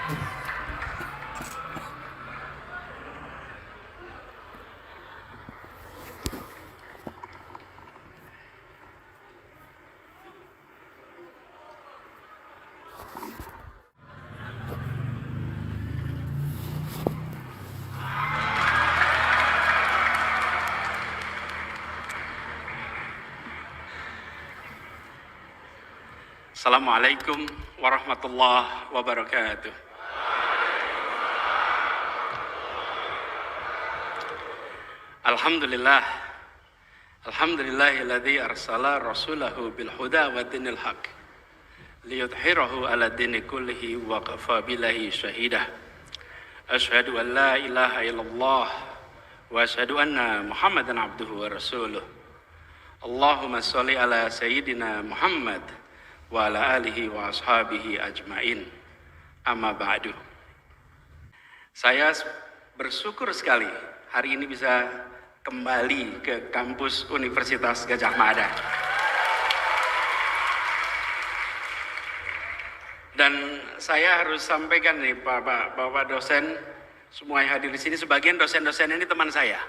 Assalamualaikum warahmatullahi wabarakatuh. Alhamdulillah. Alhamdulillahilladzi arsala rasulahu bil huda wa dinil haq liyudhhirahu ala dini kullihi wa kafa billahi syahida. Asyhadu an la ilaha illallah wa asyhadu anna Muhammadan abduhu wa rasuluh. Allahumma sholli ala sayyidina Muhammad wa ala alihi wa ashabihi ajmain. Amma ba'du. Saya bersyukur sekali hari ini bisa kembali ke kampus Universitas Gadjah Mada. Dan saya harus sampaikan nih Bapak dosen semua yang hadir di sini, sebagian dosen-dosen ini teman saya.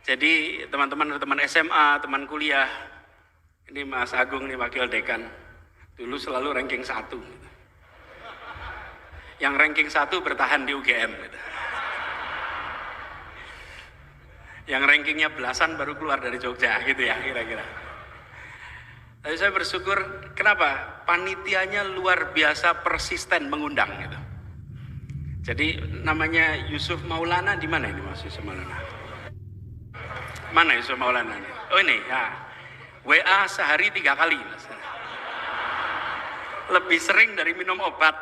Jadi teman-teman SMA, teman kuliah. Ini Mas Agung nih wakil dekan, dulu selalu ranking 1. Yang ranking 1 bertahan di UGM. Yang rankingnya belasan baru keluar dari Jogja gitu ya kira-kira. Tapi saya bersyukur, kenapa? Panitianya luar biasa persisten mengundang gitu. Jadi namanya Yusuf Maulana, di mana ini Mas Yusuf Maulana? Mana Yusuf Maulana? Oh ini ya. WA sehari 3 kali, Mas. Lebih sering dari minum obat.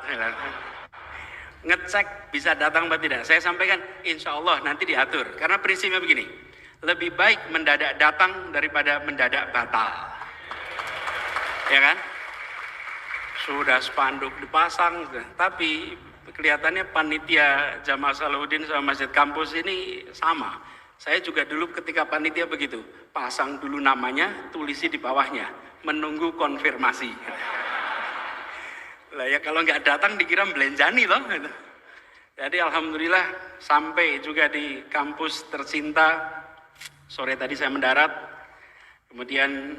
Ngecek bisa datang atau tidak. Saya sampaikan, insya Allah nanti diatur. Karena prinsipnya begini, lebih baik mendadak datang daripada mendadak batal. Ya kan? Sudah spanduk dipasang, tapi kelihatannya panitia Jamaah Salahuddin sama Masjid Kampus ini sama. Saya juga dulu ketika panitia begitu, pasang dulu namanya, tulisi di bawahnya, menunggu konfirmasi. Lah ya kalau nggak datang dikira belenjani loh. Jadi alhamdulillah sampai juga di kampus tercinta. Sore tadi saya mendarat, kemudian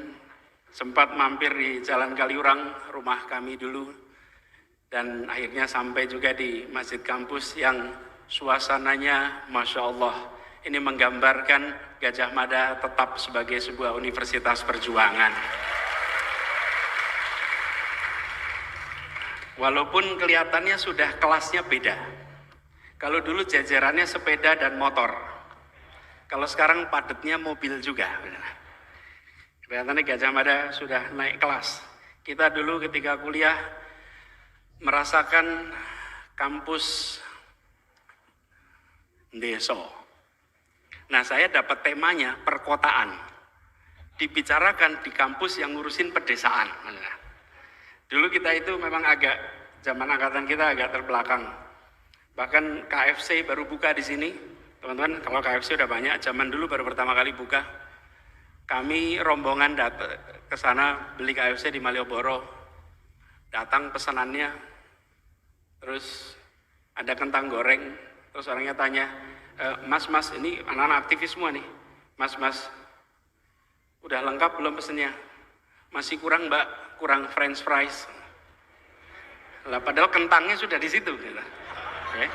sempat mampir di Jalan Kaliurang, rumah kami dulu, dan akhirnya sampai juga di Masjid Kampus yang suasananya Masya Allah. Ini menggambarkan Gadjah Mada tetap sebagai sebuah universitas perjuangan. Walaupun kelihatannya sudah kelasnya beda. Kalau dulu jajarannya sepeda dan motor. Kalau sekarang padatnya mobil juga. Kelihatannya Gadjah Mada sudah naik kelas. Kita dulu ketika kuliah merasakan kampus deso. Nah, saya dapat temanya perkotaan. Dibicarakan di kampus yang ngurusin pedesaan. Dulu kita itu memang agak, zaman angkatan kita agak terbelakang. Bahkan KFC baru buka di sini. Teman-teman, kalau KFC udah banyak, zaman dulu baru pertama kali buka. Kami rombongan datang ke sana beli KFC di Malioboro. Datang pesanannya, terus ada kentang goreng, terus orangnya tanya, Mas, ini anak-anak aktivis semua nih. Mas, udah lengkap belum pesennya? Masih kurang Mbak, kurang French fries. Lah padahal kentangnya sudah di situ. Gitu. Okay.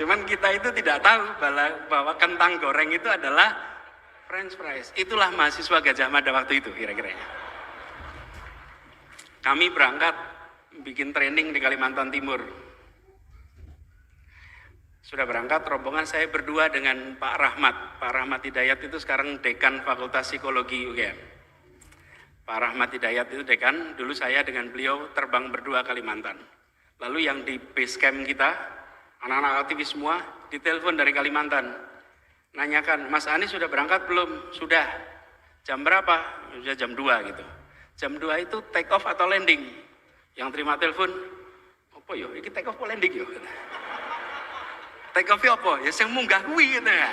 Cuman kita itu tidak tahu bahwa kentang goreng itu adalah French fries. Itulah mahasiswa Gadjah Mada waktu itu kira-kira. Kami berangkat bikin training di Kalimantan Timur. Sudah berangkat, rombongan saya berdua dengan Pak Rahmat. Pak Rahmat Hidayat itu sekarang dekan Fakultas Psikologi UGM. Pak Rahmat Hidayat itu dekan, dulu saya dengan beliau terbang berdua Kalimantan. Lalu yang di base camp kita, anak-anak aktivis semua, ditelepon dari Kalimantan. Nanyakan, Mas Anies sudah berangkat belum? Sudah. Jam berapa? Sudah jam 2 gitu. Jam 2 itu take off atau landing? Yang terima telepon, apa yo? Ini take off atau landing yo? Take off apa? Ya sing munggah kuwi gitu ya.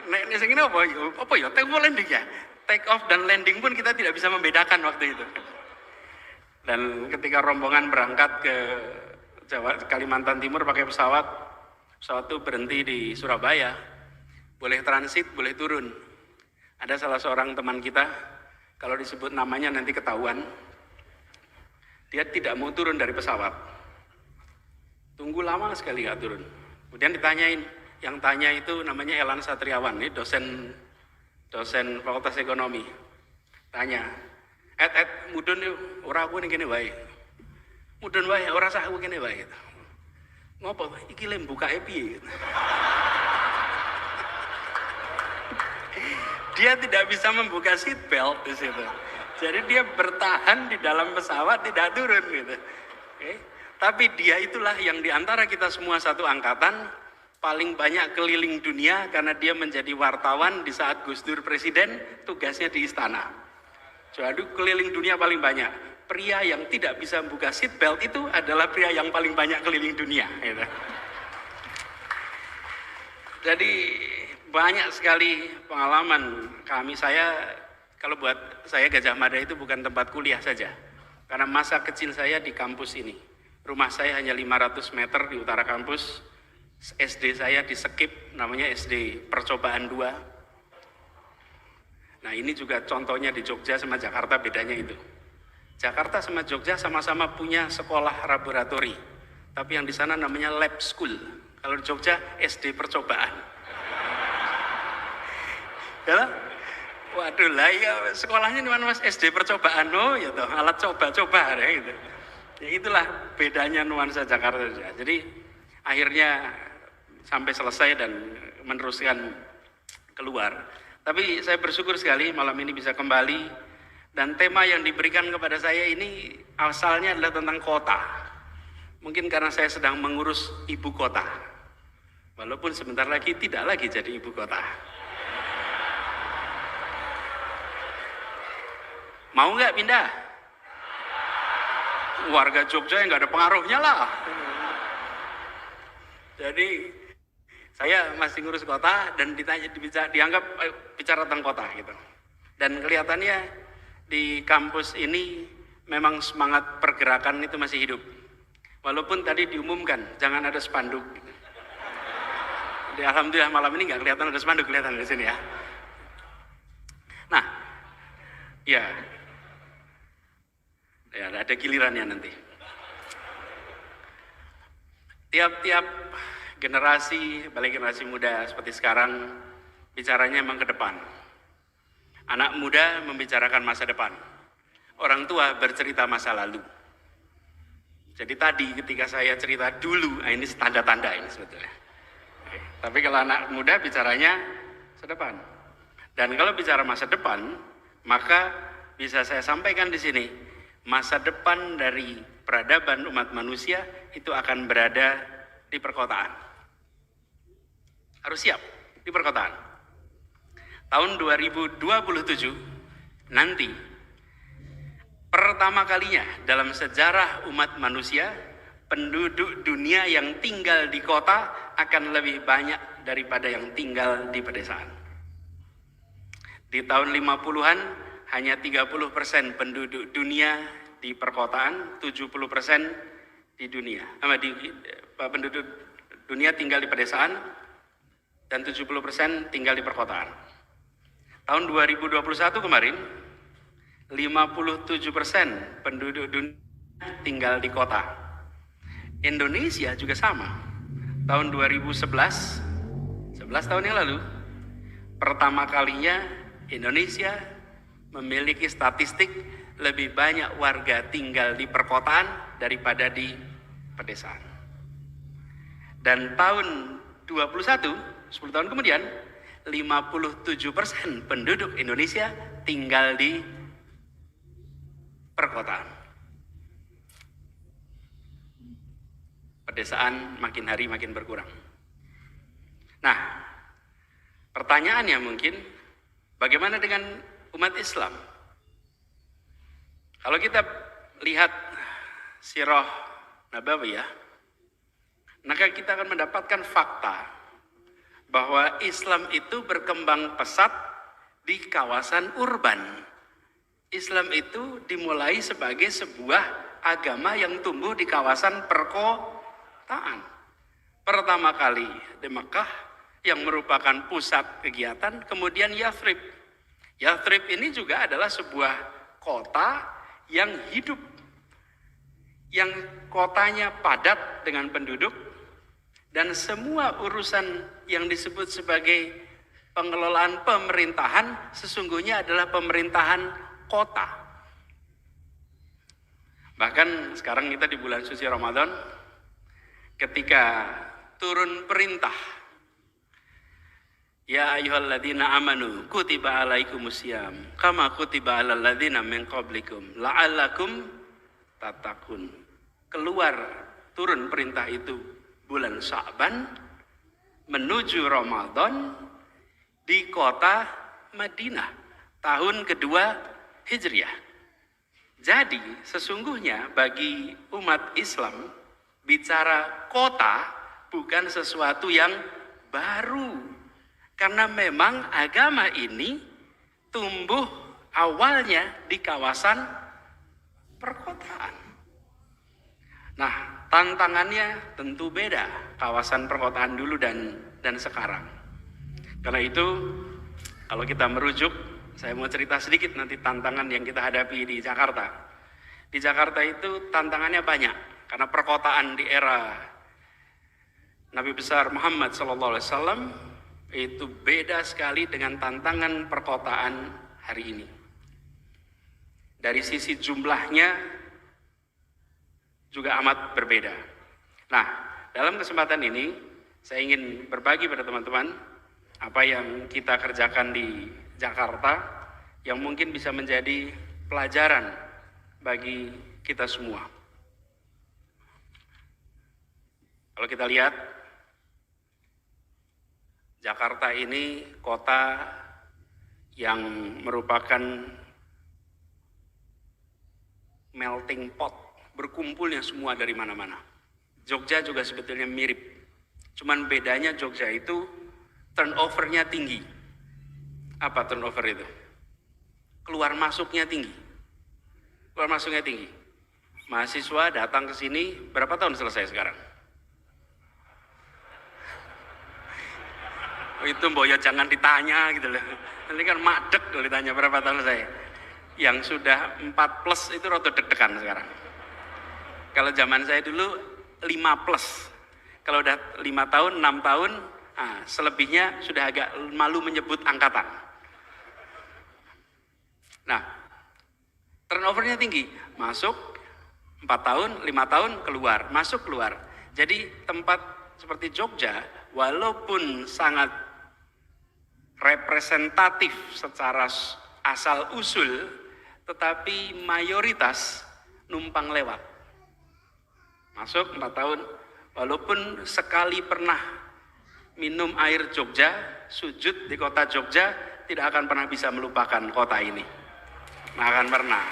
Nek sing ngene apa? Apa ya? Take off landing ya. Take off dan landing pun kita tidak bisa membedakan waktu itu. Dan ketika rombongan berangkat ke Kalimantan Timur pakai pesawat itu berhenti di Surabaya, boleh transit, boleh turun. Ada salah seorang teman kita, kalau disebut namanya nanti ketahuan, dia tidak mau turun dari pesawat. Tunggu lama sekali nggak turun. Kemudian ditanyain, yang tanya itu namanya Elan Satriawan, ini dosen Fakultas Ekonomi. Tanya, mudun yuk, ora aku ini gini wae. Mudun wae, ora sah aku gini wae. Ngopo? Iki lem buka piye? Dia tidak bisa membuka seat belt di situ. Jadi dia bertahan di dalam pesawat, tidak turun gitu. Oke. Tapi dia itulah yang diantara kita semua satu angkatan paling banyak keliling dunia karena dia menjadi wartawan di saat Gus Dur presiden, tugasnya di istana. Jadi keliling dunia paling banyak. Pria yang tidak bisa membuka seat belt itu adalah pria yang paling banyak keliling dunia. Gitu. Jadi banyak sekali pengalaman kami. Kalau buat saya Gajah Mada itu bukan tempat kuliah saja. Karena masa kecil saya di kampus ini. Rumah saya hanya 500 meter di utara kampus. SD saya di Sekip, namanya SD Percobaan 2. Nah ini juga contohnya di Jogja sama Jakarta, bedanya itu. Jakarta sama Jogja sama-sama punya sekolah laboratori. Tapi yang di sana namanya lab school. Kalau di Jogja SD Percobaan. Ya, waduh lah ya sekolahnya di mana Mas? SD Percobaan, oh ya toh, alat coba-coba ya gitu. Ya itulah bedanya nuansa Jakarta. Jadi akhirnya sampai selesai dan meneruskan keluar. Tapi saya bersyukur sekali malam ini bisa kembali, dan tema yang diberikan kepada saya ini asalnya adalah tentang kota. Mungkin karena saya sedang mengurus ibu kota, walaupun sebentar lagi tidak lagi jadi ibu kota. Mau nggak pindah? Warga Jogja yang nggak ada pengaruhnya lah. Jadi saya masih ngurus kota dan dianggap bicara tentang kota gitu. Dan kelihatannya di kampus ini memang semangat pergerakan itu masih hidup. Walaupun tadi diumumkan jangan ada spanduk. Gitu. Jadi alhamdulillah malam ini nggak kelihatan ada spanduk, kelihatan di sini ya. Nah, ya ada gilirannya nanti. Tiap-tiap generasi, balik generasi muda seperti sekarang, bicaranya memang ke depan. Anak muda membicarakan masa depan. Orang tua bercerita masa lalu. Jadi tadi ketika saya cerita dulu, ini tanda-tanda ini sebetulnya. Oke. Tapi kalau anak muda bicaranya masa depan. Dan kalau bicara masa depan, maka bisa saya sampaikan di sini, masa depan dari peradaban umat manusia itu akan berada di perkotaan. Harus siap di perkotaan. Tahun 2027 nanti pertama kalinya dalam sejarah umat manusia, penduduk dunia yang tinggal di kota akan lebih banyak daripada yang tinggal di pedesaan. Di tahun 50-an hanya 30% penduduk dunia di perkotaan, 70% di dunia. Penduduk dunia tinggal di pedesaan dan 70% tinggal di perkotaan. Tahun 2021 kemarin, 57% penduduk dunia tinggal di kota. Indonesia juga sama. Tahun 2011, 11 tahun yang lalu, pertama kalinya Indonesia memiliki statistik lebih banyak warga tinggal di perkotaan daripada di pedesaan. Dan tahun 21, 10 tahun kemudian, 57% penduduk Indonesia tinggal di perkotaan. Pedesaan makin hari makin berkurang. Nah, pertanyaannya mungkin, bagaimana dengan umat Islam? Kalau kita lihat sirah Nabawiyah, maka kita akan mendapatkan fakta bahwa Islam itu berkembang pesat di kawasan urban. Islam itu dimulai sebagai sebuah agama yang tumbuh di kawasan perkotaan. Pertama kali di Mekah yang merupakan pusat kegiatan, kemudian Yathrib. Yathrib ini juga adalah sebuah kota yang hidup, yang kotanya padat dengan penduduk, dan semua urusan yang disebut sebagai pengelolaan pemerintahan sesungguhnya adalah pemerintahan kota. Bahkan sekarang kita di bulan suci Ramadan, ketika turun perintah, ya ayyuhalladzina amanu kutiba alaikumusiyam kama kutiba alal ladzina min qablikum la'allakum tattaqun. Keluar turun perintah itu bulan Sya'ban menuju Ramadan di kota Madinah tahun kedua Hijriah. Jadi sesungguhnya bagi umat Islam bicara kota bukan sesuatu yang baru, karena memang agama ini tumbuh awalnya di kawasan perkotaan. Nah, tantangannya tentu beda kawasan perkotaan dulu dan sekarang. Karena itu kalau kita merujuk, saya mau cerita sedikit nanti tantangan yang kita hadapi di Jakarta. Di Jakarta itu tantangannya banyak karena perkotaan di era Nabi besar Muhammad SAW itu beda sekali dengan tantangan perkotaan hari ini. Dari sisi jumlahnya juga amat berbeda. Nah, dalam kesempatan ini saya ingin berbagi pada teman-teman apa yang kita kerjakan di Jakarta yang mungkin bisa menjadi pelajaran bagi kita semua. Kalau kita lihat, Jakarta ini kota yang merupakan melting pot, berkumpulnya semua dari mana-mana. Jogja juga sebetulnya mirip, cuman bedanya Jogja itu turnover-nya tinggi. Apa turnover itu? Keluar masuknya tinggi. Keluar masuknya tinggi. Mahasiswa datang ke sini, berapa tahun selesai sekarang? Oh, itu Boyo jangan ditanya gitu loh. Nanti kan madek kalau ditanya berapa tahun selesai. Yang sudah 4+ itu rada deg-degan sekarang. Kalau zaman saya dulu 5+. Kalau udah 5 tahun, 6 tahun, selebihnya sudah agak malu menyebut angkatan. Nah, turnovernya tinggi, masuk 4 tahun, 5 tahun, keluar, masuk, keluar. Jadi tempat seperti Jogja, walaupun sangat representatif secara asal usul, tetapi mayoritas numpang lewat. Masuk 4 tahun, walaupun sekali pernah minum air Jogja, sujud di kota Jogja, tidak akan pernah bisa melupakan kota ini. Nggak akan pernah.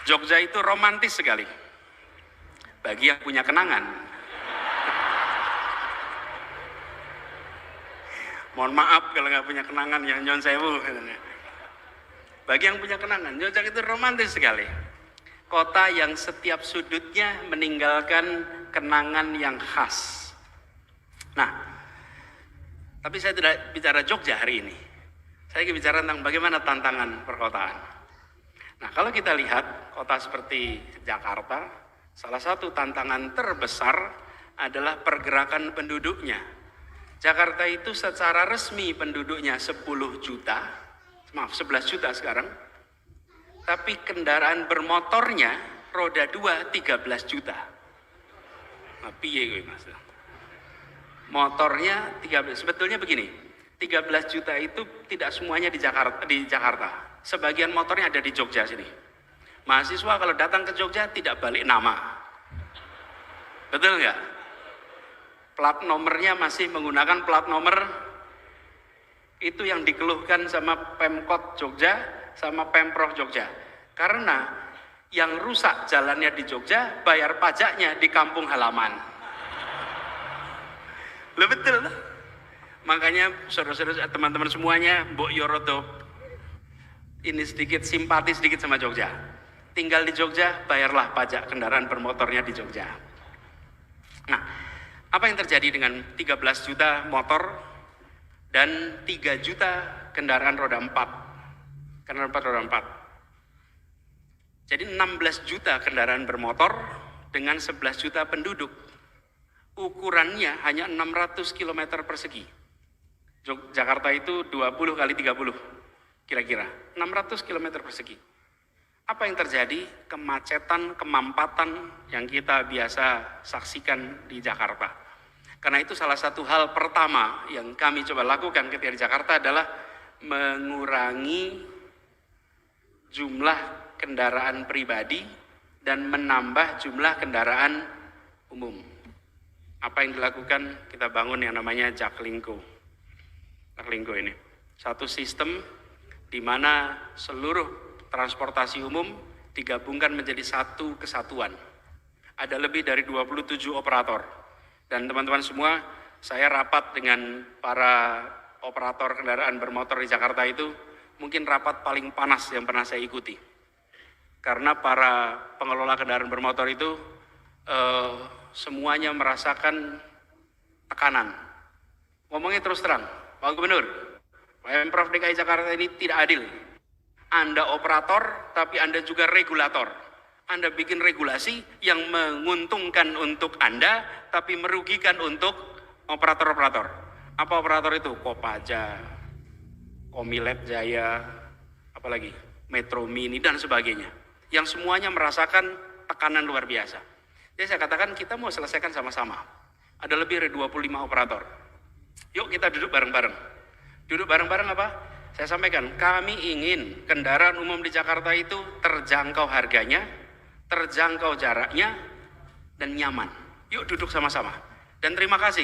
Jogja itu romantis sekali bagi yang punya kenangan. Mohon maaf kalau nggak punya kenangan ya nyon sewu. Bagi yang punya kenangan, Jogja itu romantis sekali. Kota yang setiap sudutnya meninggalkan kenangan yang khas. Nah, tapi saya tidak bicara Jogja hari ini. Saya ingin bicara tentang bagaimana tantangan perkotaan. Nah, kalau kita lihat kota seperti Jakarta, salah satu tantangan terbesar adalah pergerakan penduduknya. Jakarta itu secara resmi penduduknya 10 juta, maaf 11 juta sekarang, tapi kendaraan bermotornya roda 2 13 juta. Nah, piye gue mas? Motornya 13, sebetulnya begini, 13 juta itu tidak semuanya di Jakarta. Sebagian motornya ada di Jogja sini. Mahasiswa kalau datang ke Jogja tidak balik nama. Betul nggak? Plat nomornya masih menggunakan plat nomor itu yang dikeluhkan sama Pemkot Jogja, sama Pemprov Jogja. Karena yang rusak jalannya di Jogja, bayar pajaknya di kampung halaman. Loh betul loh. Makanya saudara-saudara teman-teman semuanya, Mbok Yorodo ini sedikit simpati sedikit sama Jogja. Tinggal di Jogja, bayarlah pajak kendaraan bermotornya di Jogja. Nah, apa yang terjadi dengan 13 juta motor dan 3 juta kendaraan roda 4? Kendaraan roda 4. Jadi 16 juta kendaraan bermotor dengan 11 juta penduduk. Ukurannya hanya 600 km persegi. Jakarta itu 20 kali 30 kira-kira, 600 km persegi. Apa yang terjadi? Kemacetan, kemampatan yang kita biasa saksikan di Jakarta. Karena itu salah satu hal pertama yang kami coba lakukan ketika di Jakarta adalah mengurangi jumlah kendaraan pribadi dan menambah jumlah kendaraan umum. Apa yang dilakukan? Kita bangun yang namanya Jaklingko. Jaklingko ini satu sistem di mana seluruh transportasi umum digabungkan menjadi satu kesatuan. Ada lebih dari 27 operator. Dan teman-teman semua, saya rapat dengan para operator kendaraan bermotor di Jakarta itu, mungkin rapat paling panas yang pernah saya ikuti. Karena para pengelola kendaraan bermotor itu semuanya merasakan tekanan. Ngomongnya terus terang, Pak Gubernur, Pemprov DKI Jakarta ini tidak adil. Anda operator, tapi Anda juga regulator. Anda bikin regulasi yang menguntungkan untuk Anda, tapi merugikan untuk operator-operator. Apa operator itu? Kopaja, Komilet Jaya, apalagi Metro Mini, dan sebagainya. Yang semuanya merasakan tekanan luar biasa. Jadi saya katakan kita mau selesaikan sama-sama. Ada lebih dari 25 operator. Yuk kita duduk bareng-bareng. Duduk bareng-bareng apa? Saya sampaikan, kami ingin kendaraan umum di Jakarta itu terjangkau harganya, terjangkau jaraknya, dan nyaman. Yuk duduk sama-sama. Dan terima kasih,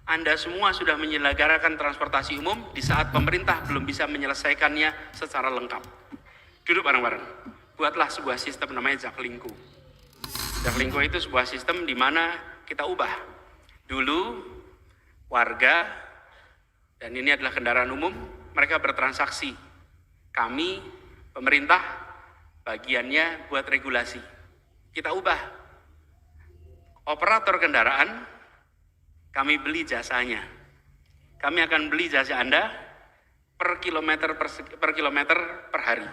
Anda semua sudah menyelenggarakan transportasi umum di saat pemerintah belum bisa menyelesaikannya secara lengkap. Duduk bareng-bareng. Buatlah sebuah sistem namanya Jaklingko. Jaklingko itu sebuah sistem di mana kita ubah. Dulu warga, dan ini adalah kendaraan umum, mereka bertransaksi. Kami, pemerintah, bagiannya buat regulasi. Kita ubah. Operator kendaraan, kami beli jasanya. Kami akan beli jasa Anda per kilometer per hari.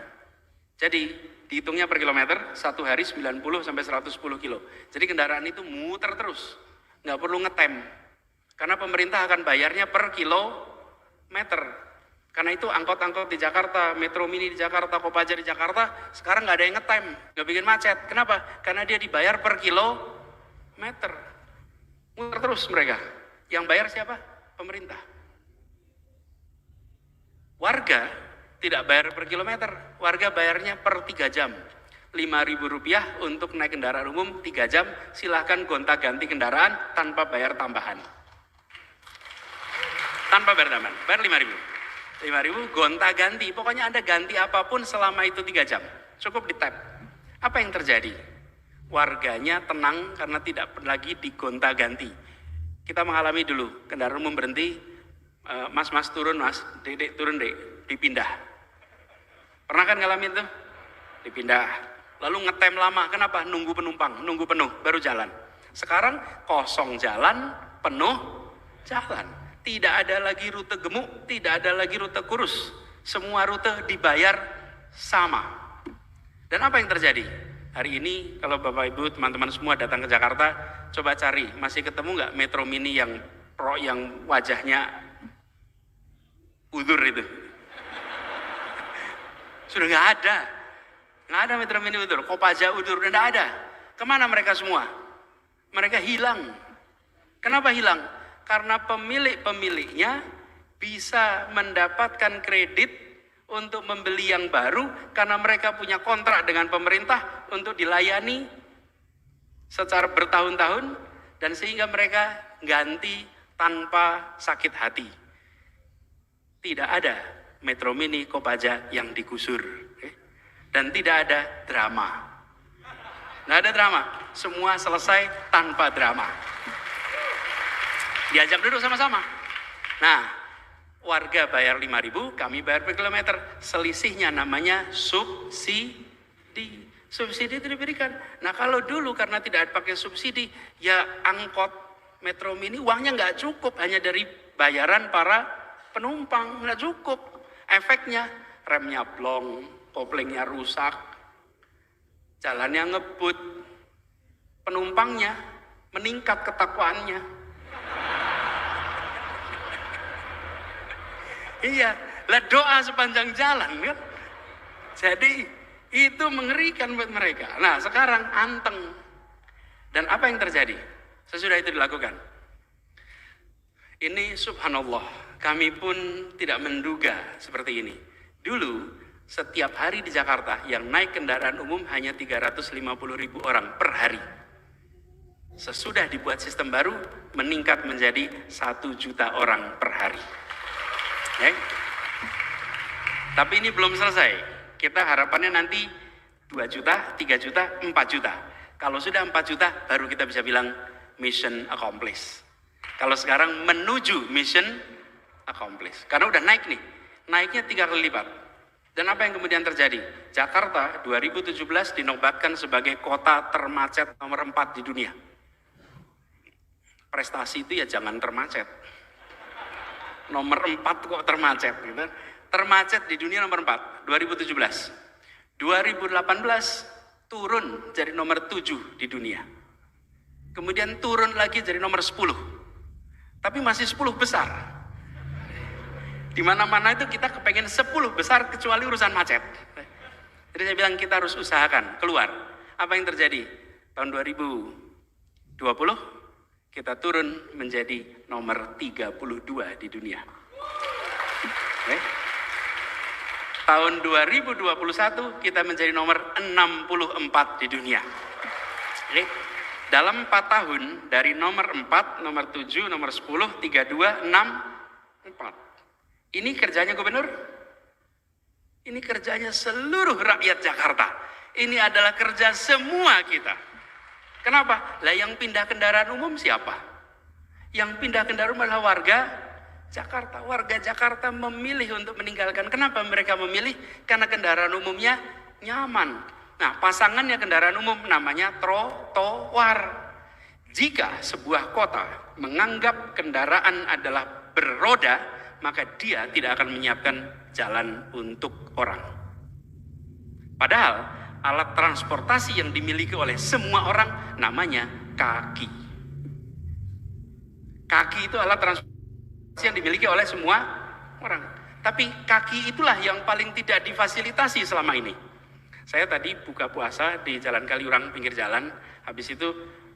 Jadi, dihitungnya per kilometer, satu hari 90 sampai 110 kilo. Jadi kendaraan itu muter terus, nggak perlu ngetem. Karena pemerintah akan bayarnya per kilometer. Karena itu angkot-angkot di Jakarta, Metro Mini di Jakarta, Kopaja di Jakarta, sekarang nggak ada yang ngetem, nggak bikin macet. Kenapa? Karena dia dibayar per kilometer. Muter terus mereka. Yang bayar siapa? Pemerintah. Warga tidak bayar per kilometer, warga bayarnya per 3 jam. Rp5.000 untuk naik kendaraan umum 3 jam, silahkan gonta-ganti kendaraan tanpa bayar tambahan. Tanpa bayar tambahan, bayar 5.000 gonta-ganti, pokoknya Anda ganti apapun selama itu 3 jam, cukup di tap. Apa yang terjadi? Warganya tenang karena tidak lagi digonta-ganti. Kita mengalami dulu, kendaraan umum berhenti, mas turun mas, dek turun dek, dipindah. Pernah kan ngalamin tuh? Dipindah. Lalu ngetem lama, kenapa? Nunggu penumpang, nunggu penuh, baru jalan. Sekarang kosong jalan, penuh jalan. Tidak ada lagi rute gemuk, tidak ada lagi rute kurus. Semua rute dibayar sama. Dan apa yang terjadi? Hari ini kalau Bapak Ibu, teman-teman semua datang ke Jakarta, coba cari, masih ketemu nggak Metro Mini yang wajahnya udur itu? Sudah nggak ada. Nggak ada Metro Mini udur, Kopaja udur, nggak ada. Kemana mereka semua? Mereka hilang. Kenapa hilang? Karena pemilik-pemiliknya bisa mendapatkan kredit untuk membeli yang baru karena mereka punya kontrak dengan pemerintah untuk dilayani secara bertahun-tahun dan sehingga mereka ganti tanpa sakit hati. Tidak ada Metro Mini Kopaja yang digusur dan tidak ada drama. Nggak ada drama, semua selesai tanpa drama. Diajak duduk sama-sama. Nah, warga bayar 5.000, kami bayar per kilometer. Selisihnya namanya subsidi. subsidi itu diberikan. Nah kalau dulu karena tidak pakai subsidi, ya angkot Metro Mini uangnya nggak cukup, hanya dari bayaran para penumpang, nggak cukup. Efeknya remnya blong, koplingnya rusak, jalannya ngebut, penumpangnya meningkat ketakwaannya. Iya, lah doa sepanjang jalan kan. Jadi itu mengerikan buat mereka. Nah sekarang anteng. Dan apa yang terjadi sesudah itu dilakukan? Ini subhanallah, kami pun tidak menduga seperti ini. Dulu setiap hari di Jakarta yang naik kendaraan umum hanya 350.000 orang per hari. Sesudah dibuat sistem baru meningkat menjadi 1 juta orang per hari. Okay? Tapi ini belum selesai. Kita harapannya nanti 2 juta, 3 juta, 4 juta. Kalau sudah 4 juta baru kita bisa bilang mission accomplished. Kalau sekarang menuju mission accomplished. Karena udah naik nih. Naiknya 3 kali lipat. Dan apa yang kemudian terjadi? Jakarta 2017 dinobatkan sebagai kota termacet nomor 4 di dunia. Prestasi itu ya jangan termacet. Nomor 4 kok termacet gitu. Termacet di dunia nomor 4 2017. 2018 turun jadi nomor 7 di dunia. Kemudian turun lagi jadi nomor 10. Tapi masih 10 besar. Di mana-mana itu kita kepengen 10 besar kecuali urusan macet. Jadi saya bilang kita harus usahakan keluar. Apa yang terjadi? Tahun 2020 kita turun menjadi nomor 32 di dunia. Okay. Tahun 2021 kita menjadi nomor 64 di dunia. Okay. Dalam 4 tahun dari nomor 4, nomor 7, nomor 10, 32, 6, 4. Ini kerjanya gubernur? Ini kerjanya seluruh rakyat Jakarta. Ini adalah kerja semua kita. Kenapa? Lah yang pindah kendaraan umum siapa? Yang pindah kendaraan umum adalah warga Jakarta. Warga Jakarta memilih untuk meninggalkan. Kenapa mereka memilih? Karena kendaraan umumnya nyaman. Nah, pasangannya kendaraan umum namanya trotoar. Jika sebuah kota menganggap kendaraan adalah beroda, maka dia tidak akan menyiapkan jalan untuk orang. Padahal alat transportasi yang dimiliki oleh semua orang namanya kaki. Kaki itu alat transportasi yang dimiliki oleh semua orang. Tapi kaki itulah yang paling tidak difasilitasi selama ini. Saya tadi buka puasa di Jalan Kaliurang pinggir jalan, habis itu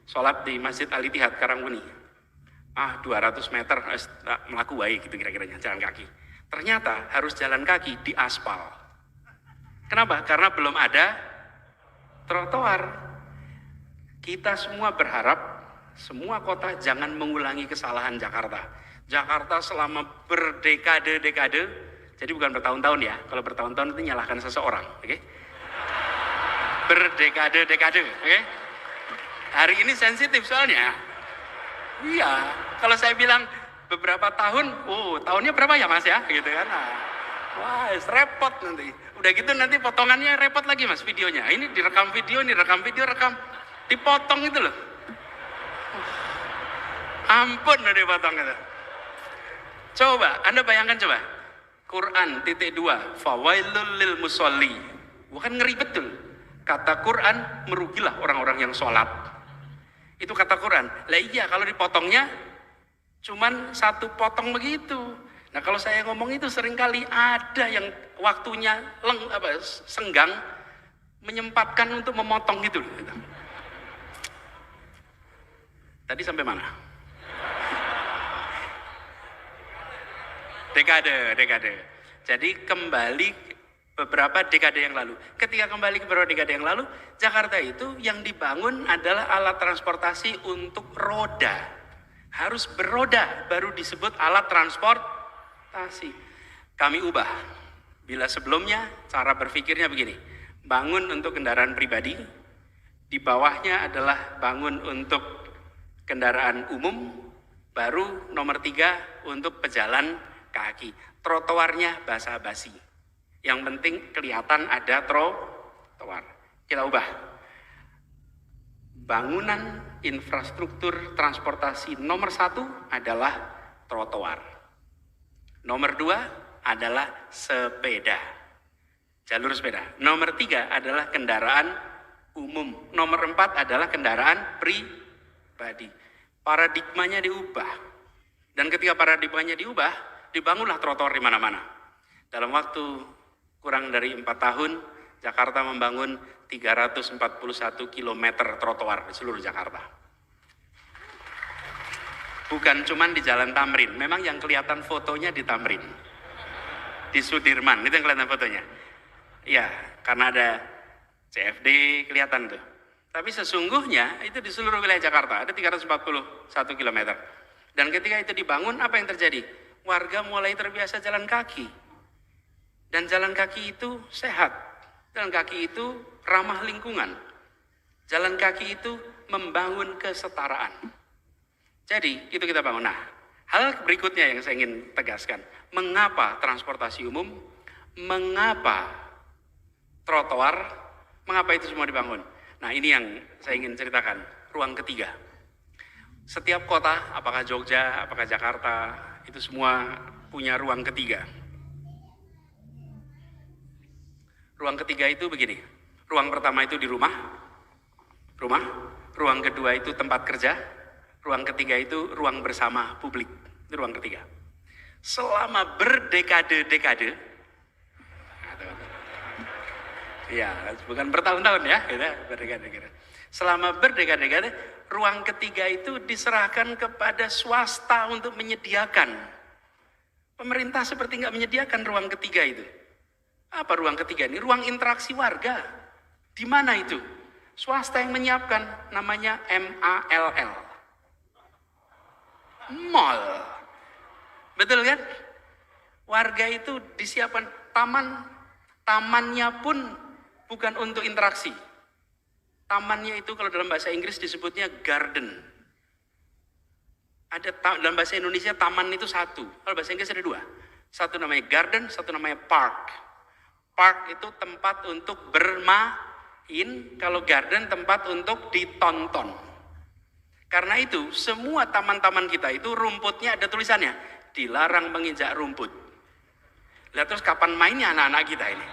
sholat di Masjid Al-Ittihad Karangmuni. 200 meter melaku wae gitu kira-kiranya jalan kaki. Ternyata harus jalan kaki di aspal. Kenapa? Karena belum ada trotoar. Kita semua berharap semua kota jangan mengulangi kesalahan Jakarta. Jakarta selama berdekade-dekade, jadi bukan bertahun-tahun ya. Kalau bertahun-tahun itu nyalahkan seseorang, oke? Okay? Berdekade-dekade, oke? Okay? Hari ini sensitif soalnya. Iya, kalau saya bilang beberapa tahun, tahunnya berapa ya mas ya, gitu kan? Wah, repot nanti. Udah gitu nanti potongannya repot lagi mas videonya. Ini direkam video, rekam, dipotong itu loh. Ampun udah dipotong gitu. Coba, Anda bayangkan coba. Quran .2 Fawailul lil musolli. Bukan ngeri betul. Kata Quran merugilah orang-orang yang sholat. Itu kata Quran. Lah iya kalau dipotongnya cuman 1 potong begitu. Nah kalau saya ngomong itu seringkali ada yang waktunya senggang menyempatkan untuk memotong gitu. Tadi sampai mana? Dekade. Jadi kembali beberapa dekade yang lalu. Ketika kembali ke beberapa dekade yang lalu, Jakarta itu yang dibangun adalah alat transportasi untuk roda. Harus beroda baru disebut alat transportasi. Kami ubah. Bila sebelumnya cara berpikirnya begini. Bangun untuk kendaraan pribadi, di bawahnya adalah bangun untuk kendaraan umum, baru nomor 3 untuk pejalan kaki. Trotoarnya basa-basi. Yang penting kelihatan ada trotoar. Kita ubah. Bangunan infrastruktur transportasi nomor 1 adalah trotoar. Nomor 2 adalah sepeda, jalur sepeda. Nomor 3 adalah kendaraan umum. Nomor 4 adalah kendaraan pribadi. Paradigmanya diubah. Dan ketika paradigmanya diubah, dibangunlah trotoar di mana-mana. Dalam waktu kurang dari 4 tahun, Jakarta membangun 341 km trotoar di seluruh Jakarta. Bukan cuman di Jalan Tamrin, memang yang kelihatan fotonya di Tamrin. Di Sudirman, itu yang kelihatan fotonya. Ya, karena ada CFD kelihatan tuh. Tapi sesungguhnya itu di seluruh wilayah Jakarta ada 341 km. Dan ketika itu dibangun, apa yang terjadi? Warga mulai terbiasa jalan kaki. Dan jalan kaki itu sehat. Jalan kaki itu ramah lingkungan. Jalan kaki itu membangun kesetaraan. Jadi, itu kita bangun. Nah, hal berikutnya yang saya ingin tegaskan. Mengapa transportasi umum? Mengapa trotoar? Mengapa itu semua dibangun? Nah, ini yang saya ingin ceritakan. Ruang ketiga. Setiap kota, apakah Jogja, apakah Jakarta, itu semua punya ruang ketiga. Ruang ketiga itu begini. Ruang pertama itu di rumah. Ruang kedua itu tempat kerja. Ruang ketiga itu ruang bersama publik. Itu ruang ketiga. Selama berdekade-dekade, ya bukan bertahun-tahun ya, gitu, berdekade-dekade. Selama berdekade-dekade, ruang ketiga itu diserahkan kepada swasta untuk menyediakan. Pemerintah seperti nggak menyediakan ruang ketiga itu. Apa ruang ketiga ini? Ruang interaksi warga. Di mana itu? Swasta yang menyiapkan, namanya MALL. Mall. Betul kan? Warga itu disiapkan tamannya pun bukan untuk interaksi. Tamannya itu kalau dalam bahasa Inggris disebutnya garden. Ada dalam bahasa Indonesia taman itu satu. Kalau bahasa Inggris ada 2. Satu namanya garden, satu namanya park. Park itu tempat untuk bermain, kalau garden tempat untuk ditonton. Karena itu semua taman-taman kita itu rumputnya ada tulisannya, dilarang menginjak rumput. Lihat terus kapan mainnya anak-anak kita ini.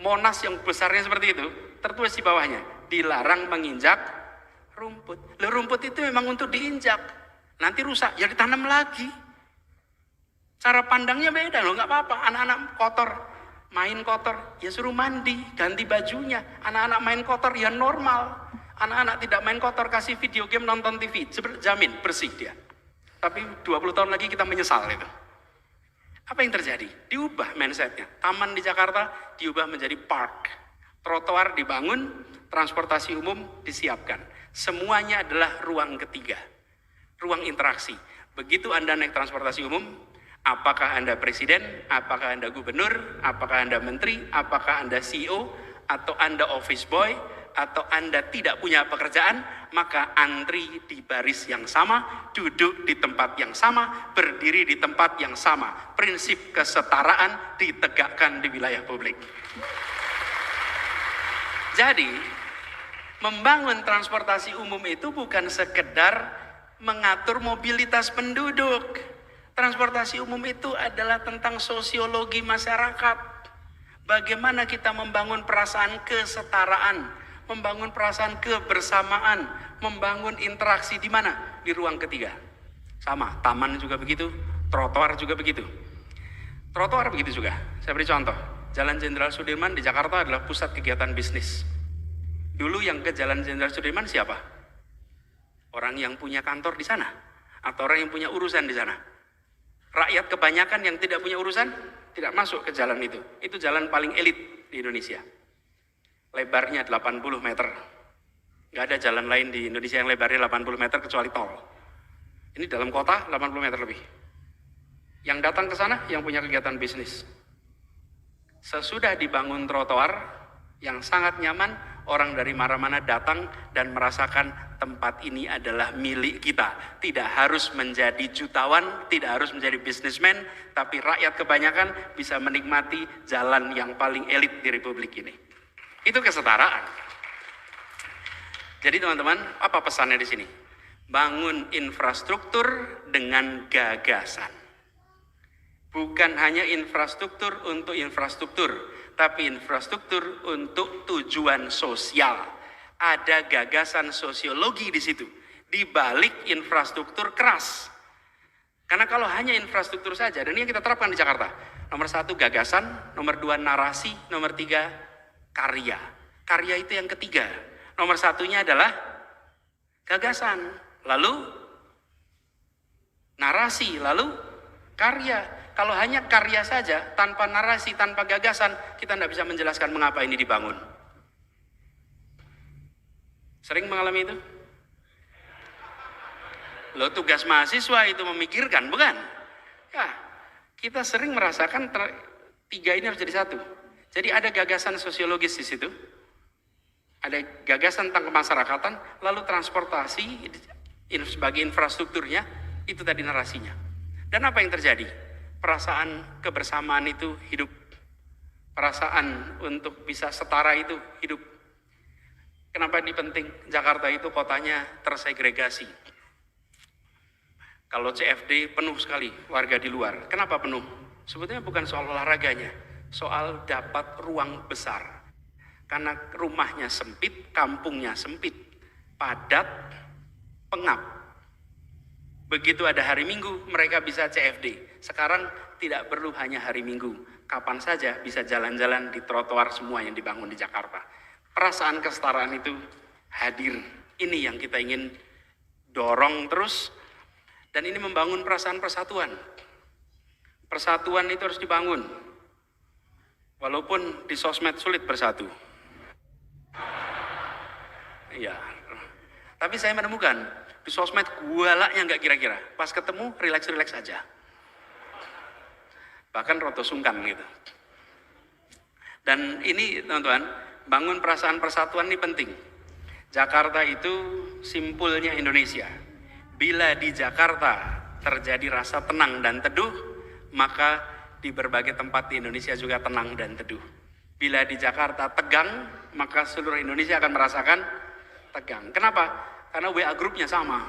Monas yang besarnya seperti itu, tertulis di bawahnya, dilarang menginjak rumput. Loh, rumput itu memang untuk diinjak. Nanti rusak, ya ditanam lagi. Cara pandangnya beda loh, nggak apa-apa. Anak-anak kotor, main kotor, ya suruh mandi, ganti bajunya. Anak-anak main kotor, ya normal. Anak-anak tidak main kotor, kasih video game, nonton TV, jamin bersih dia. Tapi 20 tahun lagi kita menyesal itu. Apa yang terjadi? Diubah mindsetnya. Taman di Jakarta diubah menjadi park. Trotoar dibangun, transportasi umum disiapkan. Semuanya adalah ruang ketiga. Ruang interaksi. Begitu Anda naik transportasi umum, apakah Anda presiden, apakah Anda gubernur, apakah Anda menteri, apakah Anda CEO, atau Anda office boy, atau Anda tidak punya pekerjaan, maka antri di baris yang sama, duduk di tempat yang sama, berdiri di tempat yang sama. Prinsip kesetaraan ditegakkan di wilayah publik. Jadi, membangun transportasi umum itu bukan sekedar mengatur mobilitas penduduk. Transportasi umum itu adalah tentang sosiologi masyarakat. Bagaimana kita membangun perasaan kesetaraan, membangun perasaan kebersamaan, membangun interaksi di mana? Di ruang ketiga. Sama, taman juga begitu, trotoar juga begitu. Trotoar begitu juga. Saya beri contoh. Jalan Jenderal Sudirman di Jakarta adalah pusat kegiatan bisnis. Dulu yang ke Jalan Jenderal Sudirman siapa? Orang yang punya kantor di sana atau orang yang punya urusan di sana. Rakyat kebanyakan yang tidak punya urusan tidak masuk ke jalan itu. Itu jalan paling elit di Indonesia. Lebarnya 80 meter. Nggak ada jalan lain di Indonesia yang lebarnya 80 meter kecuali tol. Ini dalam kota 80 meter lebih. Yang datang ke sana yang punya kegiatan bisnis. Sesudah dibangun trotoar yang sangat nyaman, orang dari mana-mana datang dan merasakan tempat ini adalah milik kita. Tidak harus menjadi jutawan, tidak harus menjadi bisnismen, tapi rakyat kebanyakan bisa menikmati jalan yang paling elit di Republik ini. Itu kesetaraan. Jadi teman-teman, apa pesannya di sini? Bangun infrastruktur dengan gagasan. Bukan hanya infrastruktur untuk infrastruktur, tapi infrastruktur untuk tujuan sosial. Ada gagasan sosiologi di situ, di balik infrastruktur keras. Karena kalau hanya infrastruktur saja, dan ini yang kita terapkan di Jakarta. Nomor 1 gagasan, nomor 2 narasi, nomor 3 karya. Karya itu yang ketiga. Nomor 1-nya adalah gagasan, lalu narasi, lalu karya. Kalau hanya karya saja, tanpa narasi, tanpa gagasan, kita tidak bisa menjelaskan mengapa ini dibangun. Sering mengalami itu? Loh, tugas mahasiswa itu memikirkan, bukan? Ya, kita sering merasakan tiga ini harus jadi satu. Jadi ada gagasan sosiologis di situ, ada gagasan tentang kemasyarakatan, lalu transportasi sebagai infrastrukturnya, itu tadi narasinya. Dan apa yang terjadi? Perasaan kebersamaan itu hidup. Perasaan untuk bisa setara itu hidup. Kenapa ini penting? Jakarta itu kotanya tersegregasi. Kalau CFD penuh sekali warga di luar. Kenapa penuh? Sebetulnya bukan soal olahraganya, soal dapat ruang besar. Karena rumahnya sempit, kampungnya sempit, padat, pengap. Begitu ada hari Minggu, mereka bisa CFD. Sekarang tidak perlu hanya hari Minggu. Kapan saja bisa jalan-jalan di trotoar semua yang dibangun di Jakarta. Perasaan kesetaraan itu hadir. Ini yang kita ingin dorong terus. Dan ini membangun perasaan persatuan. Persatuan itu harus dibangun. Walaupun di sosmed sulit bersatu. Iya. Tapi saya menemukan di sosmed gualaknya nggak kira-kira. Pas ketemu rileks-rileks aja. Bahkan roto sungkan gitu. Dan ini teman-teman, bangun perasaan persatuan ini penting. Jakarta itu simpulnya Indonesia. Bila di Jakarta terjadi rasa tenang dan teduh, maka di berbagai tempat di Indonesia juga tenang dan teduh. Bila di Jakarta tegang, maka seluruh Indonesia akan merasakan tegang. Kenapa? Karena WA grupnya sama.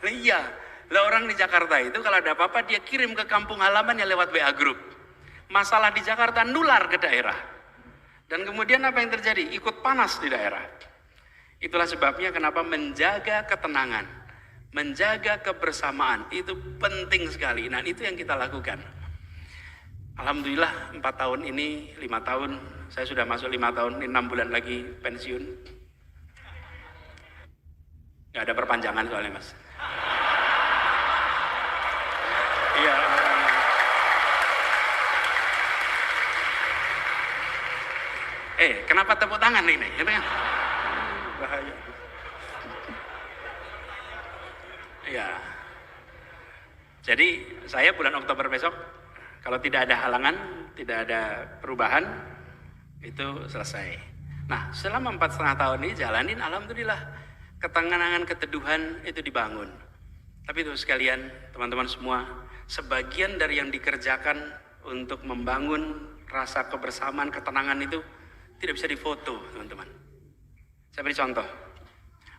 Iya, lah orang di Jakarta itu kalau ada apa-apa dia kirim ke kampung halamannya lewat WA group. Masalah di Jakarta nular ke daerah. Dan kemudian apa yang terjadi? Ikut panas di daerah. Itulah sebabnya kenapa menjaga ketenangan, menjaga kebersamaan itu penting sekali. Nah, itu yang kita lakukan. Alhamdulillah 4 tahun ini, 5 tahun, saya sudah masuk 5 tahun, ini 6 bulan lagi pensiun. Gak ada perpanjangan soalnya mas. Iya. Kenapa tepuk tangan ini? Bahaya. Iya. Jadi saya bulan Oktober besok, kalau tidak ada halangan, tidak ada perubahan, itu selesai. Nah, selama 4,5 tahun ini jalanin, alhamdulillah, ketenangan, keteduhan itu dibangun. Tapi itu sekalian, teman-teman semua, sebagian dari yang dikerjakan untuk membangun rasa kebersamaan, ketenangan itu tidak bisa difoto, teman-teman. Saya beri contoh.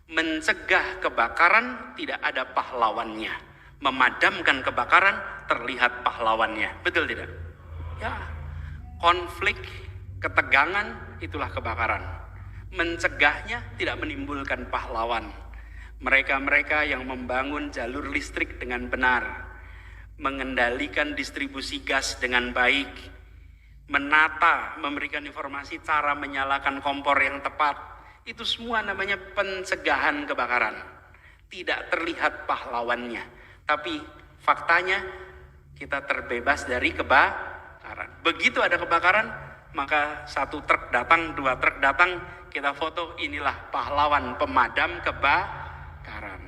Mencegah kebakaran tidak ada pahlawannya. Memadamkan kebakaran terlihat pahlawannya. Betul tidak? Ya. Konflik, ketegangan itulah kebakaran. Mencegahnya tidak menimbulkan pahlawan. Mereka-mereka yang membangun jalur listrik dengan benar, mengendalikan distribusi gas dengan baik, menata, memberikan informasi cara menyalakan kompor yang tepat, itu semua namanya pencegahan kebakaran. Tidak terlihat pahlawannya, tapi faktanya kita terbebas dari kebakaran. Begitu ada kebakaran, maka 1 truk datang, 2 truk datang, kita foto, inilah pahlawan pemadam kebakaran.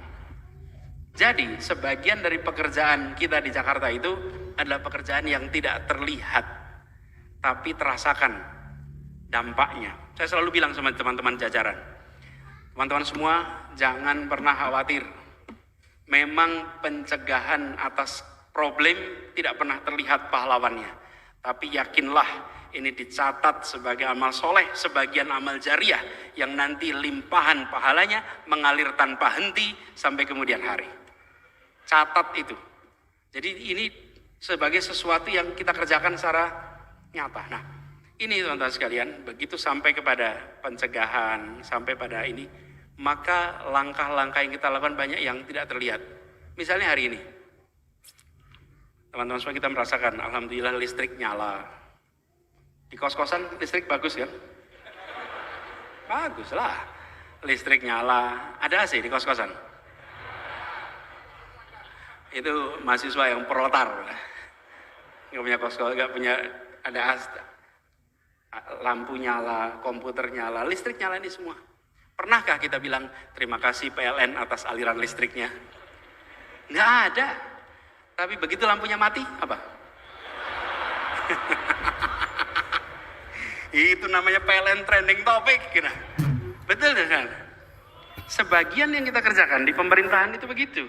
Jadi sebagian dari pekerjaan kita di Jakarta itu adalah pekerjaan yang tidak terlihat, tapi terasakan dampaknya. Saya selalu bilang sama teman-teman jajaran, teman-teman semua jangan pernah khawatir. Memang pencegahan atas problem tidak pernah terlihat pahlawannya, tapi yakinlah ini dicatat sebagai amal soleh, sebagian amal jariah yang nanti limpahan pahalanya mengalir tanpa henti sampai kemudian hari. Catat itu. Jadi ini sebagai sesuatu yang kita kerjakan secara nyata. Nah, ini teman-teman sekalian, begitu sampai kepada pencegahan, sampai pada ini, maka langkah-langkah yang kita lakukan banyak yang tidak terlihat. Misalnya hari ini, teman-teman semua kita merasakan, alhamdulillah listrik nyala. Di kos-kosan listrik bagus kan? Bagus lah. Listrik nyala. Ada AC di kos-kosan? Itu mahasiswa yang protar. Nggak punya kos-kosan, nggak punya ada lampu nyala, komputer nyala, listrik nyala ini semua. Pernahkah kita bilang terima kasih PLN atas aliran listriknya? Nggak ada. Tapi begitu lampunya mati, apa? Itu namanya PLN trending topic. Gitu. Betul kan? Sebagian yang kita kerjakan di pemerintahan itu begitu.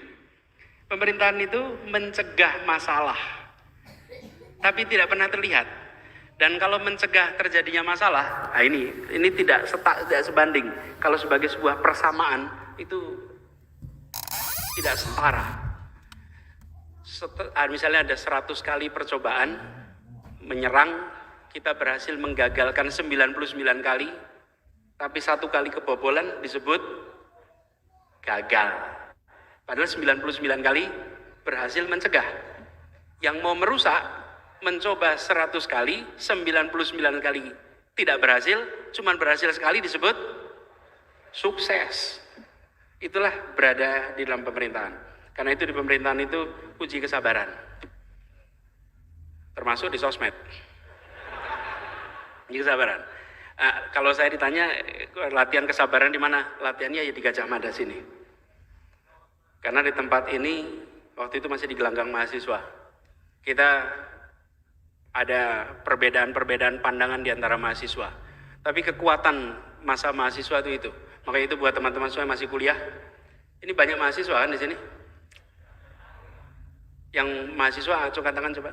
Pemerintahan itu mencegah masalah, tapi tidak pernah terlihat. Dan kalau mencegah terjadinya masalah, nah ini tidak sebanding. Kalau sebagai sebuah persamaan itu tidak setara. Misalnya ada 100 kali percobaan menyerang, kita berhasil menggagalkan 99 kali, tapi 1 kali kebobolan disebut gagal. Padahal 99 kali berhasil mencegah. Yang mau merusak, mencoba 100 kali, 99 kali tidak berhasil, cuman berhasil sekali disebut sukses. Itulah berada di dalam pemerintahan. Karena itu di pemerintahan itu uji kesabaran. Termasuk di sosmed. Uji kesabaran. Kalau saya ditanya latihan kesabaran di mana? Latihannya ya di Gajah Mada sini. Karena di tempat ini waktu itu masih di gelanggang mahasiswa. Kita ada perbedaan-perbedaan pandangan di antara mahasiswa. Tapi kekuatan masa mahasiswa itu. Makanya itu buat teman-teman semua yang masih kuliah. Ini banyak mahasiswa kan di sini. Yang mahasiswa, angkat tangan coba.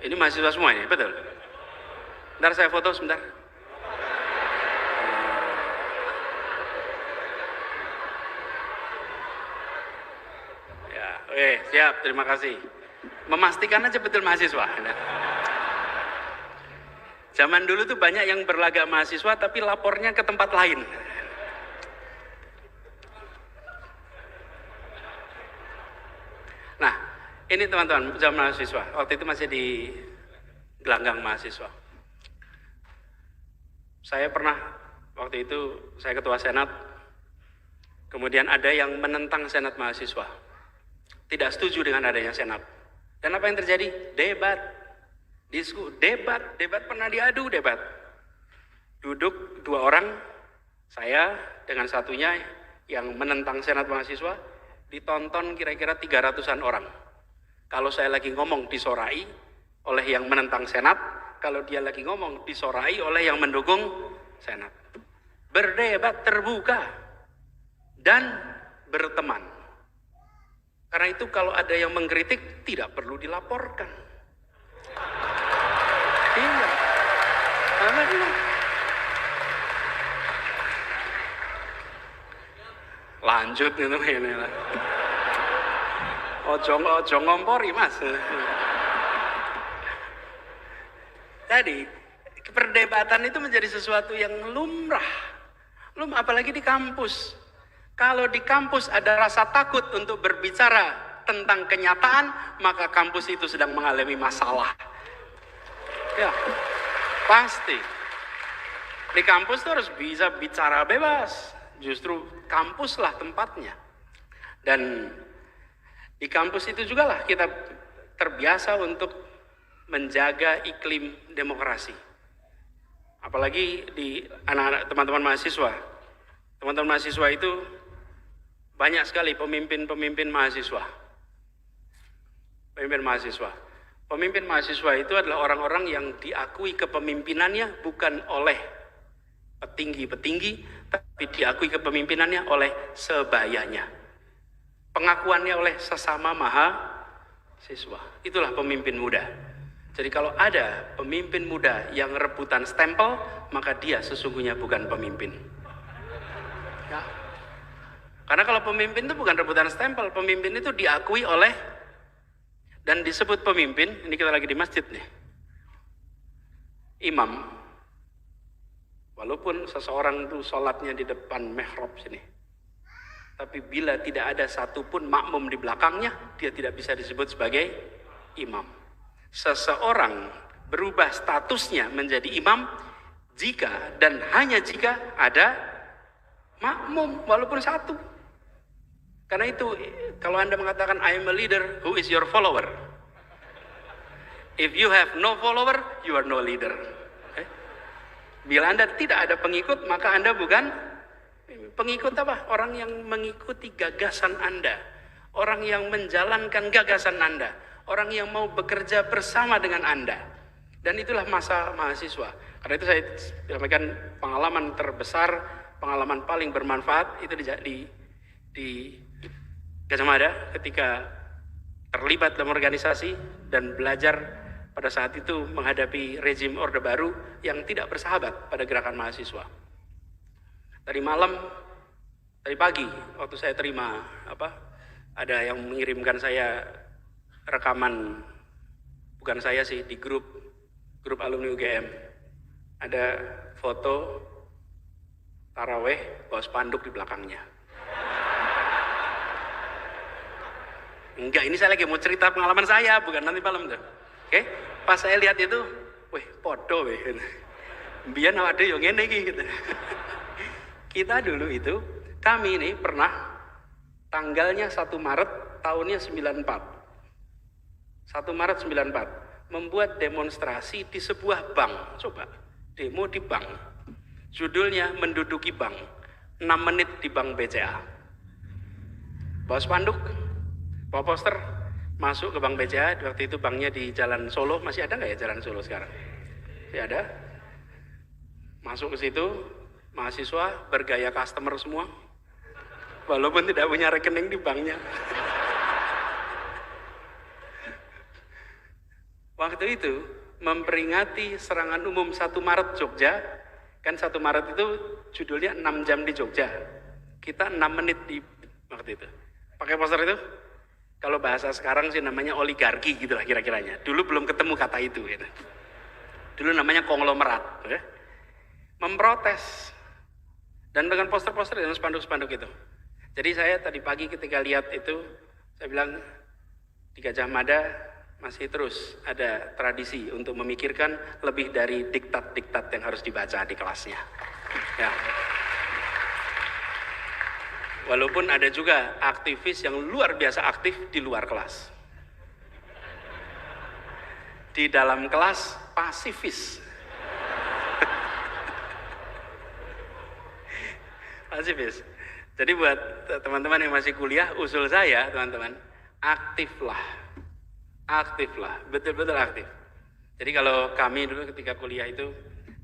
Ini mahasiswa semua ya, betul? Bentar saya foto sebentar. Ya, siap, terima kasih. Memastikan aja betul mahasiswa. Zaman dulu tuh banyak yang berlagak mahasiswa tapi lapornya ke tempat lain. Nah, ini teman-teman, zaman mahasiswa. Waktu itu masih di gelanggang mahasiswa. Saya pernah, waktu itu saya ketua senat, kemudian ada yang menentang senat mahasiswa. Tidak setuju dengan adanya senat. Dan apa yang terjadi? Debat. Debat pernah diadu, debat. Duduk 2 orang, saya dengan satunya yang menentang senat mahasiswa, ditonton kira-kira 300-an orang. Kalau saya lagi ngomong disorai oleh yang menentang senat, kalau dia lagi ngomong disorai oleh yang mendukung senat. Berdebat terbuka dan berteman. Karena itu kalau ada yang mengkritik tidak perlu dilaporkan. Iya. Lanjut itu ini lah. Ojo ngompori mas. Tadi perdebatan itu menjadi sesuatu yang lumrah. Apalagi di kampus. Kalau di kampus ada rasa takut untuk berbicara tentang kenyataan, maka kampus itu sedang mengalami masalah. Ya, pasti. Di kampus itu harus bisa bicara bebas. Justru kampuslah tempatnya. Dan di kampus itu juga lah kita terbiasa untuk menjaga iklim demokrasi. Apalagi di anak-anak teman-teman mahasiswa. Teman-teman mahasiswa itu banyak sekali pemimpin-pemimpin mahasiswa. Pemimpin mahasiswa itu adalah orang-orang yang diakui kepemimpinannya bukan oleh petinggi-petinggi, tapi diakui kepemimpinannya oleh sebayanya. Pengakuannya oleh sesama mahasiswa. Itulah pemimpin muda. Jadi kalau ada pemimpin muda yang rebutan stempel, maka dia sesungguhnya bukan pemimpin. Ya. Karena kalau pemimpin itu bukan rebutan stempel, pemimpin itu diakui oleh dan disebut pemimpin. Ini kita lagi di masjid nih. Imam, walaupun seseorang itu sholatnya di depan mihrab sini, tapi bila tidak ada satupun makmum di belakangnya, dia tidak bisa disebut sebagai imam. Seseorang berubah statusnya menjadi imam jika dan hanya jika ada makmum walaupun satu. Karena itu kalau Anda mengatakan I am a leader, who is your follower? If you have no follower, you are no leader. Okay? Bila Anda tidak ada pengikut, maka Anda bukan pengikut apa? Orang yang mengikuti gagasan Anda, orang yang menjalankan gagasan Anda, orang yang mau bekerja bersama dengan Anda. Dan itulah masa mahasiswa. Karena itu saya sampaikan pengalaman terbesar, pengalaman paling bermanfaat itu di Gajah Mada ketika terlibat dalam organisasi dan belajar pada saat itu menghadapi rezim Orde Baru yang tidak bersahabat pada gerakan mahasiswa. Tadi pagi waktu saya terima ada yang mengirimkan saya rekaman, bukan saya sih, di grup alumni UGM ada foto taraweh bawa spanduk di belakangnya. Enggak, ini saya lagi mau cerita pengalaman saya, bukan nanti malam tuh. Oke, pas saya lihat itu, wih podo weh, biar ada yang ngene gitu. Kita dulu itu, kami ini pernah tanggalnya 1 Maret tahunnya 94. 1 Maret 94 membuat demonstrasi di sebuah bank. Coba demo di bank, judulnya menduduki bank, 6 menit di bank BCA. Bawa spanduk, bawa poster, masuk ke bank BCA. Waktu itu banknya di Jalan Solo. Masih ada nggak ya Jalan Solo sekarang? Masih ada. Masuk ke situ, mahasiswa bergaya customer semua, walaupun tidak punya rekening di banknya. Waktu itu memperingati serangan umum 1 Maret Jogja, kan 1 Maret itu judulnya 6 jam di Jogja. Kita 6 menit di waktu itu. Pakai poster itu, kalau bahasa sekarang sih namanya oligarki gitu lah kira-kiranya. Dulu belum ketemu kata itu gitu. Dulu namanya konglomerat. Ya. Memprotes. Dan dengan poster-poster dan spanduk-spanduk itu. Jadi saya tadi pagi ketika lihat itu, saya bilang di Gajah Mada masih terus ada tradisi untuk memikirkan lebih dari diktat-diktat yang harus dibaca di kelasnya. Ya. Walaupun ada juga aktivis yang luar biasa aktif di luar kelas. Di dalam kelas pasifis. Pasifis. Jadi buat teman-teman yang masih kuliah, usul saya teman-teman, aktiflah, betul-betul aktif. Jadi kalau kami dulu ketika kuliah itu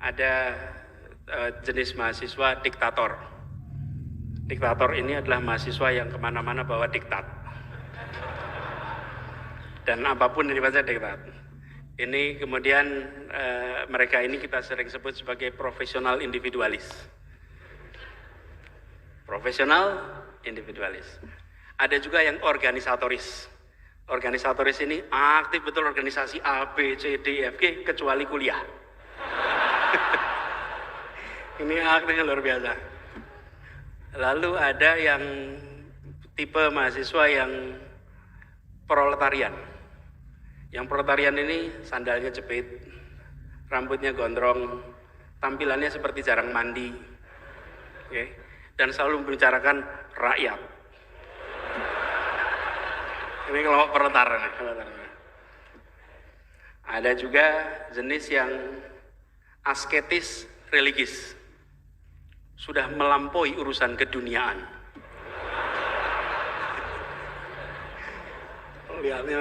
ada jenis mahasiswa diktator. Diktator ini adalah mahasiswa yang kemana-mana bawa diktat. Dan apapun yang dibaca diktat. Ini kemudian mereka ini kita sering sebut sebagai profesional individualis. Profesional individualis. Ada juga yang organisatoris. Organisatoris ini aktif betul organisasi A, B, C, D, F, G kecuali kuliah. Ini aktifnya luar biasa. Lalu ada yang tipe mahasiswa yang proletarian. Yang proletarian ini sandalnya jepit, rambutnya gondrong, tampilannya seperti jarang mandi, okay? Dan selalu membicarakan rakyat. Ini kelompok proletarian. Ada juga jenis yang asketis religis, sudah melampaui urusan keduniaan. Lihatnya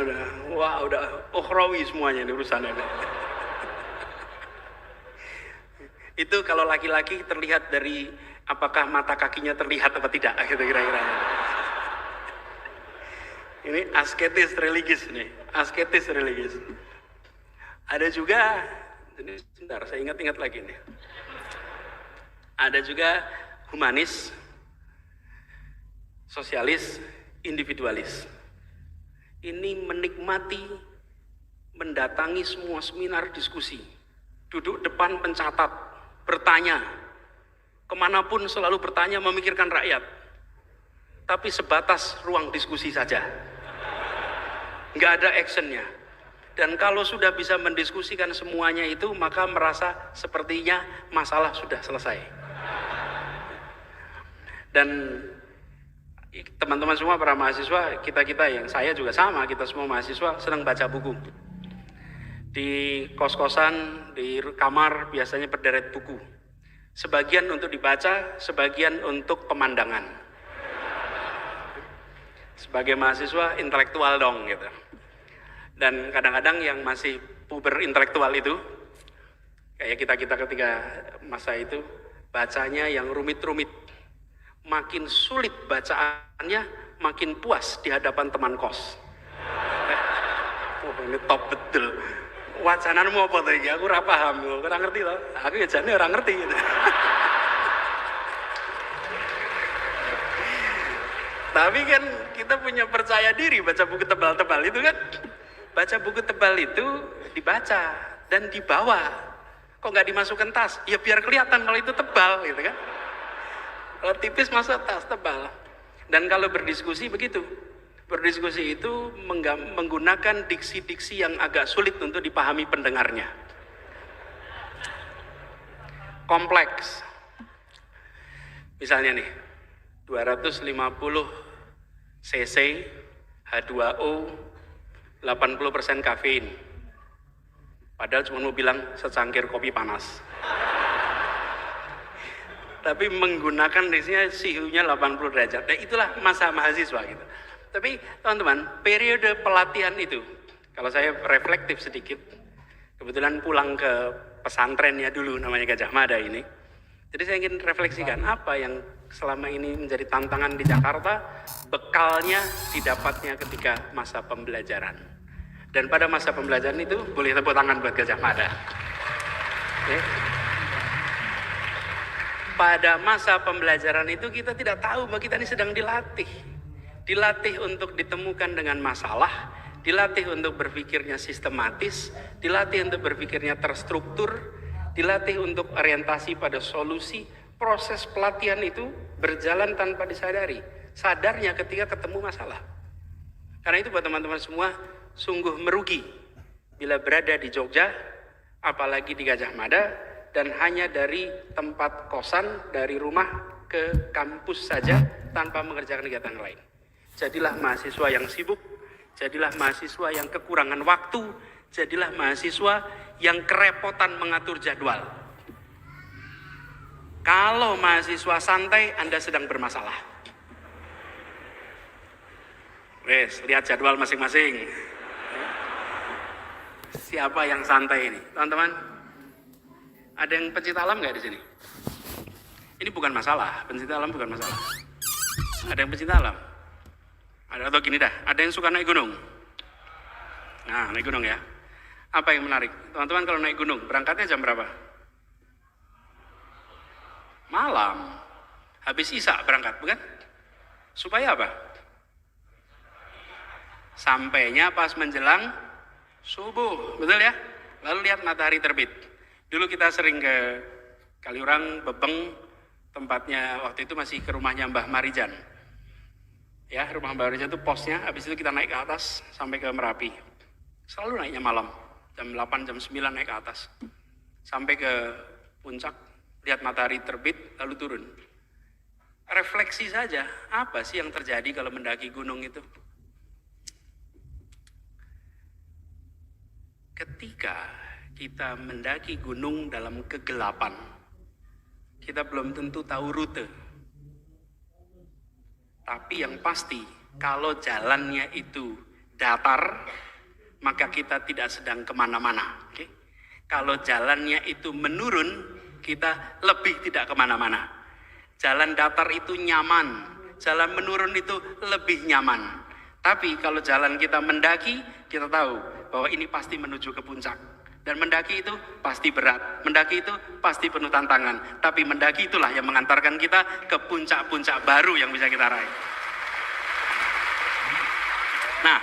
udah ukhrawi semuanya ini urusannya. Itu kalau laki-laki terlihat dari apakah mata kakinya terlihat apa tidak, gitu kira-kira. Ini asketis religis nih, asketis religis. Ada juga, ini sebentar saya ingat-ingat lagi nih. Ada juga humanis, sosialis, individualis. Ini menikmati mendatangi semua seminar diskusi, duduk depan pencatat, bertanya, kemanapun selalu bertanya, memikirkan rakyat. Tapi sebatas ruang diskusi saja, nggak ada actionnya. Dan kalau sudah bisa mendiskusikan semuanya itu, maka merasa sepertinya masalah sudah selesai. Dan teman-teman semua para mahasiswa, kita yang saya juga sama, kita semua mahasiswa senang baca buku. Di kos-kosan, di kamar biasanya berderet buku. Sebagian untuk dibaca, sebagian untuk pemandangan. Sebagai mahasiswa intelektual dong gitu. Dan kadang-kadang yang masih puber intelektual itu, kayak kita ketika masa itu, bacanya yang rumit-rumit. Makin sulit bacaannya, makin puas di hadapan teman kos. Oh, ini top betul. Wacananmu apa tadi? Aku ora paham, aku ora ngerti loh. Aku ya jane ora ngerti gitu. Tapi kan kita punya percaya diri baca buku tebal-tebal itu kan. Baca buku tebal itu dibaca dan dibawa. Kok nggak dimasukkan tas? Ya biar kelihatan kalau itu tebal gitu kan. Kalau tipis masuk tas, tebal. Dan kalau berdiskusi begitu. Berdiskusi itu menggunakan diksi-diksi yang agak sulit untuk dipahami pendengarnya. Kompleks. Misalnya nih, 250 cc H2O 80% kafein. Padahal cuma mau bilang secangkir kopi panas. Tapi menggunakan diksinya suhunya 80 derajat. Nah, itulah masa mahasiswa gitu. Tapi teman-teman, periode pelatihan itu, kalau saya reflektif sedikit, kebetulan pulang ke pesantrennya dulu namanya Gajah Mada ini. Jadi saya ingin refleksikan apa yang selama ini menjadi tantangan di Jakarta, bekalnya didapatnya ketika masa pembelajaran. Dan pada masa pembelajaran itu, boleh tepuk tangan buat Gajah Mada. Oke. Pada masa pembelajaran itu kita tidak tahu bahwa kita ini sedang dilatih. Dilatih untuk ditemukan dengan masalah, dilatih untuk berpikirnya sistematis, dilatih untuk berpikirnya terstruktur, dilatih untuk orientasi pada solusi. Proses pelatihan itu berjalan tanpa disadari. Sadarnya ketika ketemu masalah. Karena itu buat teman-teman semua, sungguh merugi bila berada di Jogja, apalagi di Gajah Mada, dan hanya dari tempat kosan, dari rumah ke kampus saja tanpa mengerjakan kegiatan lain. Jadilah mahasiswa yang sibuk, jadilah mahasiswa yang kekurangan waktu, jadilah mahasiswa yang kerepotan mengatur jadwal. Kalau mahasiswa santai, Anda sedang bermasalah. Wes, lihat jadwal masing-masing. Siapa yang santai ini? Teman-teman, ada yang pencinta alam nggak di sini? Ini bukan masalah, pencinta alam bukan masalah. Ada yang pencinta alam? Ada, atau gini dah, ada yang suka naik gunung? Nah, naik gunung ya. Apa yang menarik? Teman-teman kalau naik gunung, berangkatnya jam berapa? Malam. Habis isya berangkat, bukan? Supaya apa? Sampainya pas menjelang subuh, betul ya? Lalu lihat matahari terbit. Dulu kita sering ke Kaliurang, Bebeng, tempatnya waktu itu masih ke rumahnya Mbah Marijan. Ya, rumah Mbah Marijan itu posnya, habis itu kita naik ke atas sampai ke Merapi. Selalu naiknya malam, jam 8, jam 9 naik ke atas. Sampai ke puncak, lihat matahari terbit, lalu turun. Refleksi saja, apa sih yang terjadi kalau mendaki gunung itu? Ketika kita mendaki gunung dalam kegelapan, kita belum tentu tahu rute. Tapi yang pasti, kalau jalannya itu datar, maka kita tidak sedang kemana-mana. Okay? Kalau jalannya itu menurun, kita lebih tidak kemana-mana. Jalan datar itu nyaman, jalan menurun itu lebih nyaman. Tapi kalau jalan kita mendaki, kita tahu bahwa ini pasti menuju ke puncak. Dan mendaki itu pasti berat, mendaki itu pasti penuh tantangan. Tapi mendaki itulah yang mengantarkan kita ke puncak-puncak baru yang bisa kita raih. Nah,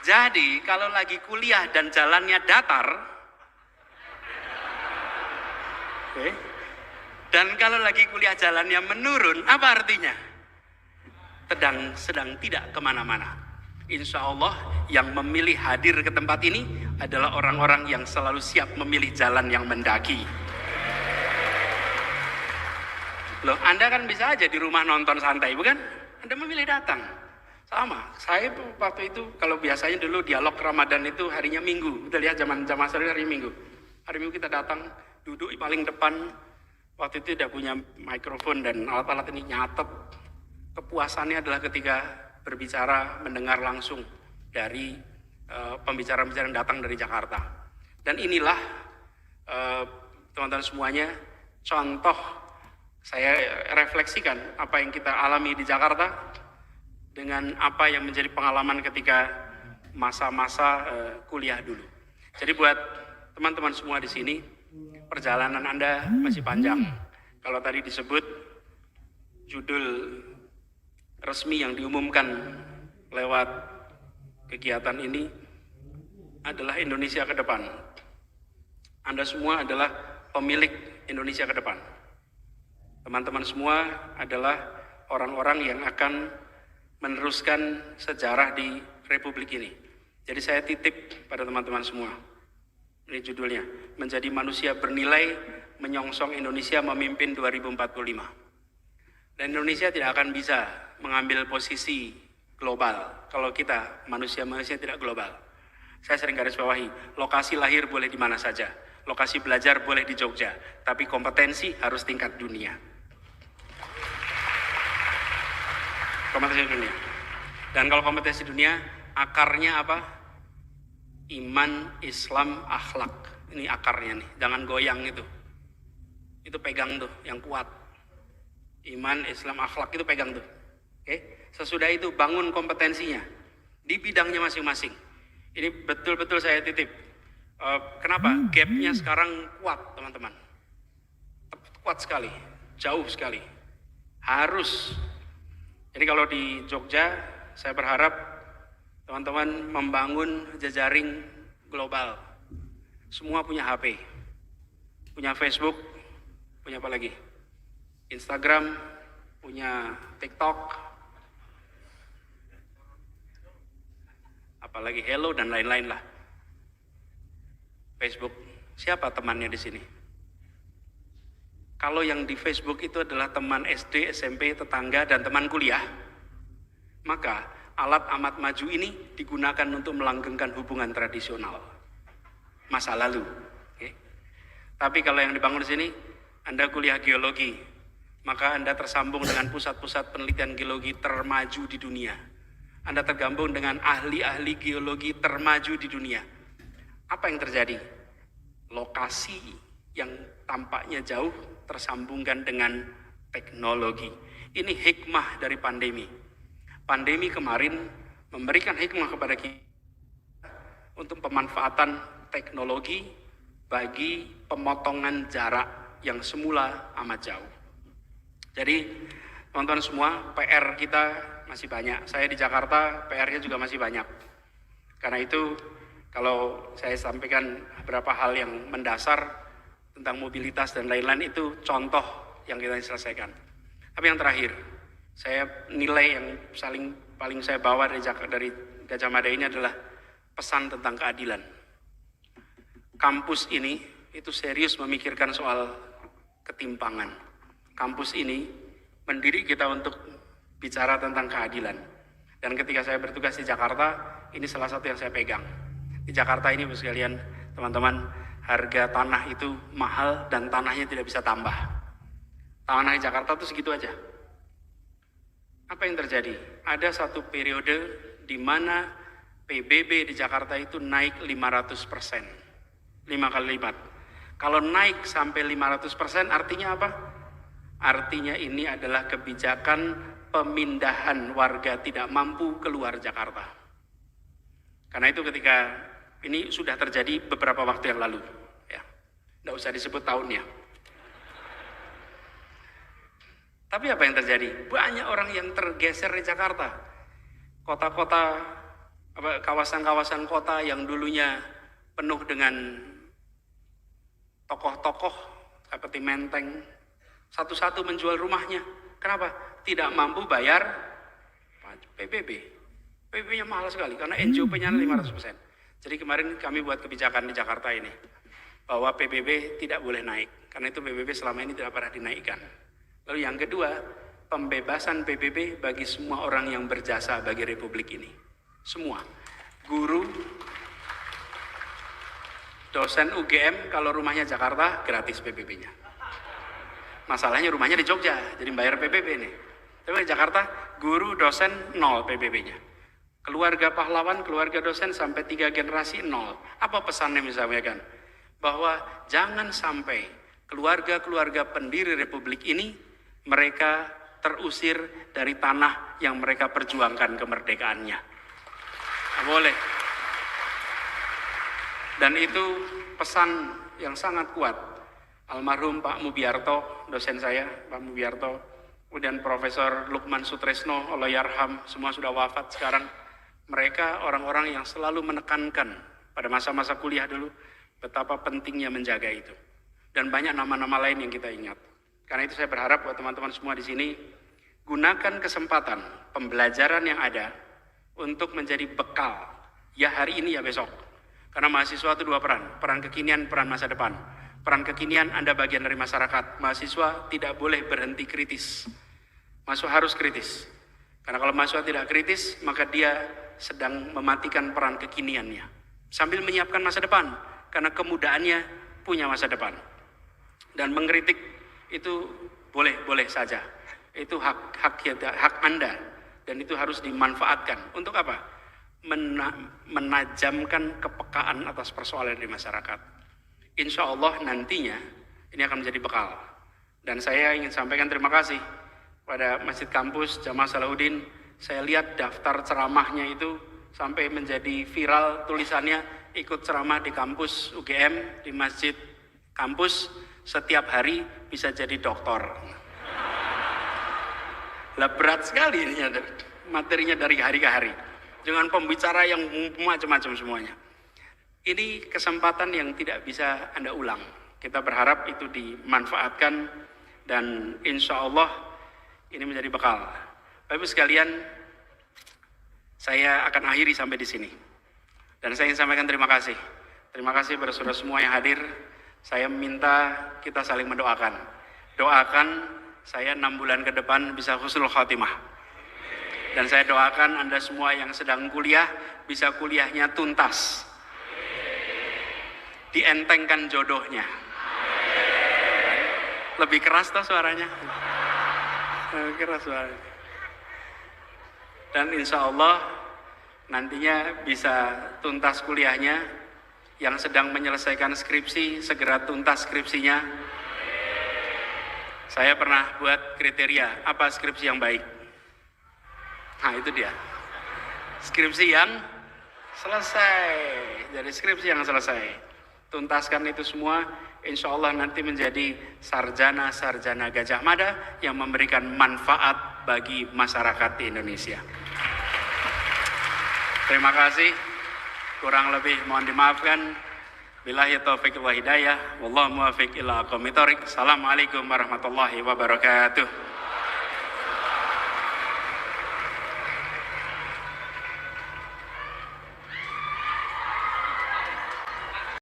jadi kalau lagi kuliah dan jalannya datar, dan kalau lagi kuliah jalannya menurun, apa artinya? Sedang tidak kemana-mana. Insya Allah yang memilih hadir ke tempat ini adalah orang-orang yang selalu siap memilih jalan yang mendaki. Loh, Anda kan bisa aja di rumah nonton santai, bukan? Anda memilih datang. Sama, saya waktu itu kalau biasanya dulu dialog Ramadan itu harinya Minggu. Betul ya, zaman hari Minggu. Hari Minggu kita datang, duduk di paling depan. Waktu itu tidak punya mikrofon dan alat-alat ini, nyatet. Kepuasannya adalah ketika berbicara, mendengar langsung dari pembicara-pembicara yang datang dari Jakarta. Dan inilah teman-teman semuanya contoh, saya refleksikan apa yang kita alami di Jakarta dengan apa yang menjadi pengalaman ketika masa-masa kuliah dulu. Jadi buat teman-teman semua di sini, perjalanan Anda masih panjang. Kalau tadi disebut judul resmi yang diumumkan lewat kegiatan ini adalah Indonesia ke depan. Anda semua adalah pemilik Indonesia ke depan. Teman-teman semua adalah orang-orang yang akan meneruskan sejarah di Republik ini. Jadi saya titip pada teman-teman semua. Ini judulnya, menjadi manusia bernilai, menyongsong Indonesia memimpin 2045. Dan Indonesia tidak akan bisa mengambil posisi global kalau kita manusia-manusia tidak global. Saya sering garis bawahi, lokasi lahir boleh di mana saja, lokasi belajar boleh di Jogja, tapi kompetensi harus tingkat dunia. Kompetensi dunia. Dan kalau kompetensi dunia, akarnya apa? Iman, Islam, akhlak. Ini akarnya nih, jangan goyang itu. Itu pegang tuh, yang kuat. Iman, Islam, akhlak itu pegang tuh. Oke, sesudah itu bangun kompetensinya di bidangnya masing-masing. Ini betul-betul saya titip. Kenapa? Gapnya sekarang kuat, teman-teman. Kuat sekali, jauh sekali. Harus. Jadi kalau di Jogja, saya berharap teman-teman membangun jejaring global. Semua punya HP, punya Facebook, punya apa lagi? Instagram, punya TikTok, apalagi Hello dan lain-lain lah. Facebook, siapa temannya di sini? Kalau yang di Facebook itu adalah teman SD, SMP, tetangga, dan teman kuliah, maka alat amat maju ini digunakan untuk melanggengkan hubungan tradisional masa lalu. Oke. Tapi kalau yang dibangun di sini, Anda kuliah geologi, maka Anda tersambung dengan pusat-pusat penelitian geologi termaju di dunia. Anda tergabung dengan ahli-ahli geologi termaju di dunia. Apa yang terjadi? Lokasi yang tampaknya jauh tersambungkan dengan teknologi. Ini hikmah dari pandemi. Pandemi kemarin memberikan hikmah kepada kita untuk pemanfaatan teknologi bagi pemotongan jarak yang semula amat jauh. Jadi teman-teman semua, PR kita masih banyak. Saya di Jakarta, PR-nya juga masih banyak. Karena itu, kalau saya sampaikan beberapa hal yang mendasar tentang mobilitas dan lain-lain, itu contoh yang kita selesaikan. Tapi yang terakhir, saya nilai yang paling saya bawa dari Gajah Mada ini adalah pesan tentang keadilan. Kampus ini itu serius memikirkan soal ketimpangan. Kampus ini mendidik kita untuk bicara tentang keadilan. Dan ketika saya bertugas di Jakarta, ini salah satu yang saya pegang. Di Jakarta ini, Bapak sekalian, teman-teman, harga tanah itu mahal dan tanahnya tidak bisa tambah. Tanah di Jakarta itu segitu aja. Apa yang terjadi? Ada satu periode di mana PBB di Jakarta itu naik 500%. 5 kali lipat. Kalau naik sampai 500% artinya apa? Artinya ini adalah kebijakan pemindahan warga tidak mampu keluar Jakarta. Karena itu ketika Ini sudah terjadi beberapa waktu yang lalu. Ya, nggak usah disebut tahunnya. Tapi apa yang terjadi? Banyak orang yang tergeser di Jakarta. Kota-kota, kawasan-kawasan kota yang dulunya penuh dengan tokoh-tokoh seperti Menteng, satu-satu menjual rumahnya. Kenapa? Tidak mampu bayar PBB. PBB-nya mahal sekali karena NJOP-nya 500%. Jadi kemarin kami buat kebijakan di Jakarta ini bahwa PBB tidak boleh naik karena itu PBB selama ini tidak pernah dinaikkan. Lalu yang kedua, pembebasan PBB bagi semua orang yang berjasa bagi Republik ini. Semua. Guru, dosen UGM kalau rumahnya Jakarta gratis PBB-nya. Masalahnya rumahnya di Jogja, jadi bayar PBB nih. Tapi di Jakarta, guru, dosen, 0 PBB-nya. Keluarga pahlawan, keluarga dosen sampai 3 generasi 0. Apa pesannya misalnya kan? Bahwa jangan sampai keluarga-keluarga pendiri Republik ini mereka terusir dari tanah yang mereka perjuangkan kemerdekaannya. Nggak boleh. Dan itu pesan yang sangat kuat. Almarhum Pak Mubiarto, dosen saya, Pak Mubiarto, kemudian Profesor Lukman Sutresno, Allahyarham, semua sudah wafat sekarang. Mereka orang-orang yang selalu menekankan pada masa-masa kuliah dulu betapa pentingnya menjaga itu. Dan banyak nama-nama lain yang kita ingat. Karena itu saya berharap buat teman-teman semua di sini gunakan kesempatan pembelajaran yang ada untuk menjadi bekal ya hari ini ya besok. Karena mahasiswa itu 2 peran, peran kekinian, peran masa depan. Peran kekinian Anda bagian dari masyarakat. Mahasiswa tidak boleh berhenti kritis. Mahasiswa harus kritis. Karena kalau mahasiswa tidak kritis, maka dia sedang mematikan peran kekiniannya. Sambil menyiapkan masa depan, karena kemudaannya punya masa depan. Dan mengkritik itu boleh saja. Itu hak Anda. Dan itu harus dimanfaatkan. Untuk apa? Menajamkan kepekaan atas persoalan di masyarakat. Insya Allah nantinya ini akan menjadi bekal. Dan saya ingin sampaikan terima kasih pada Masjid Kampus Jamaah Salahuddin. Saya lihat daftar ceramahnya itu sampai menjadi viral tulisannya ikut ceramah di kampus UGM, di Masjid Kampus, setiap hari bisa jadi doktor. Lah berat sekali ini materinya dari hari ke hari. Dengan pembicara yang macam-macam semuanya. Ini kesempatan yang tidak bisa Anda ulang. Kita berharap itu dimanfaatkan dan insya Allah ini menjadi bekal. Bapak-Ibu sekalian, saya akan akhiri sampai di sini. Dan saya ingin sampaikan terima kasih. Terima kasih pada saudara semua yang hadir. Saya minta kita saling mendoakan. Doakan saya 6 bulan ke depan bisa husnul khotimah. Dan saya doakan Anda semua yang sedang kuliah, bisa kuliahnya tuntas. Dientengkan jodohnya. Lebih keras tuh suaranya. Lebih keras suaranya. Dan insya Allah nantinya bisa tuntas kuliahnya. Yang sedang menyelesaikan skripsi, segera tuntas skripsinya. Saya pernah buat kriteria, apa skripsi yang baik? Nah itu dia. Skripsi yang selesai. Jadi skripsi yang selesai. Tuntaskan itu semua, insya Allah nanti menjadi sarjana-sarjana Gajah Mada yang memberikan manfaat bagi masyarakat di Indonesia. Terima kasih. Kurang lebih mohon dimaafkan. Billahi taufiq wal hidayah. Wallahu muwaffiq ila aqwamit thoriq. Assalamualaikum warahmatullahi wabarakatuh.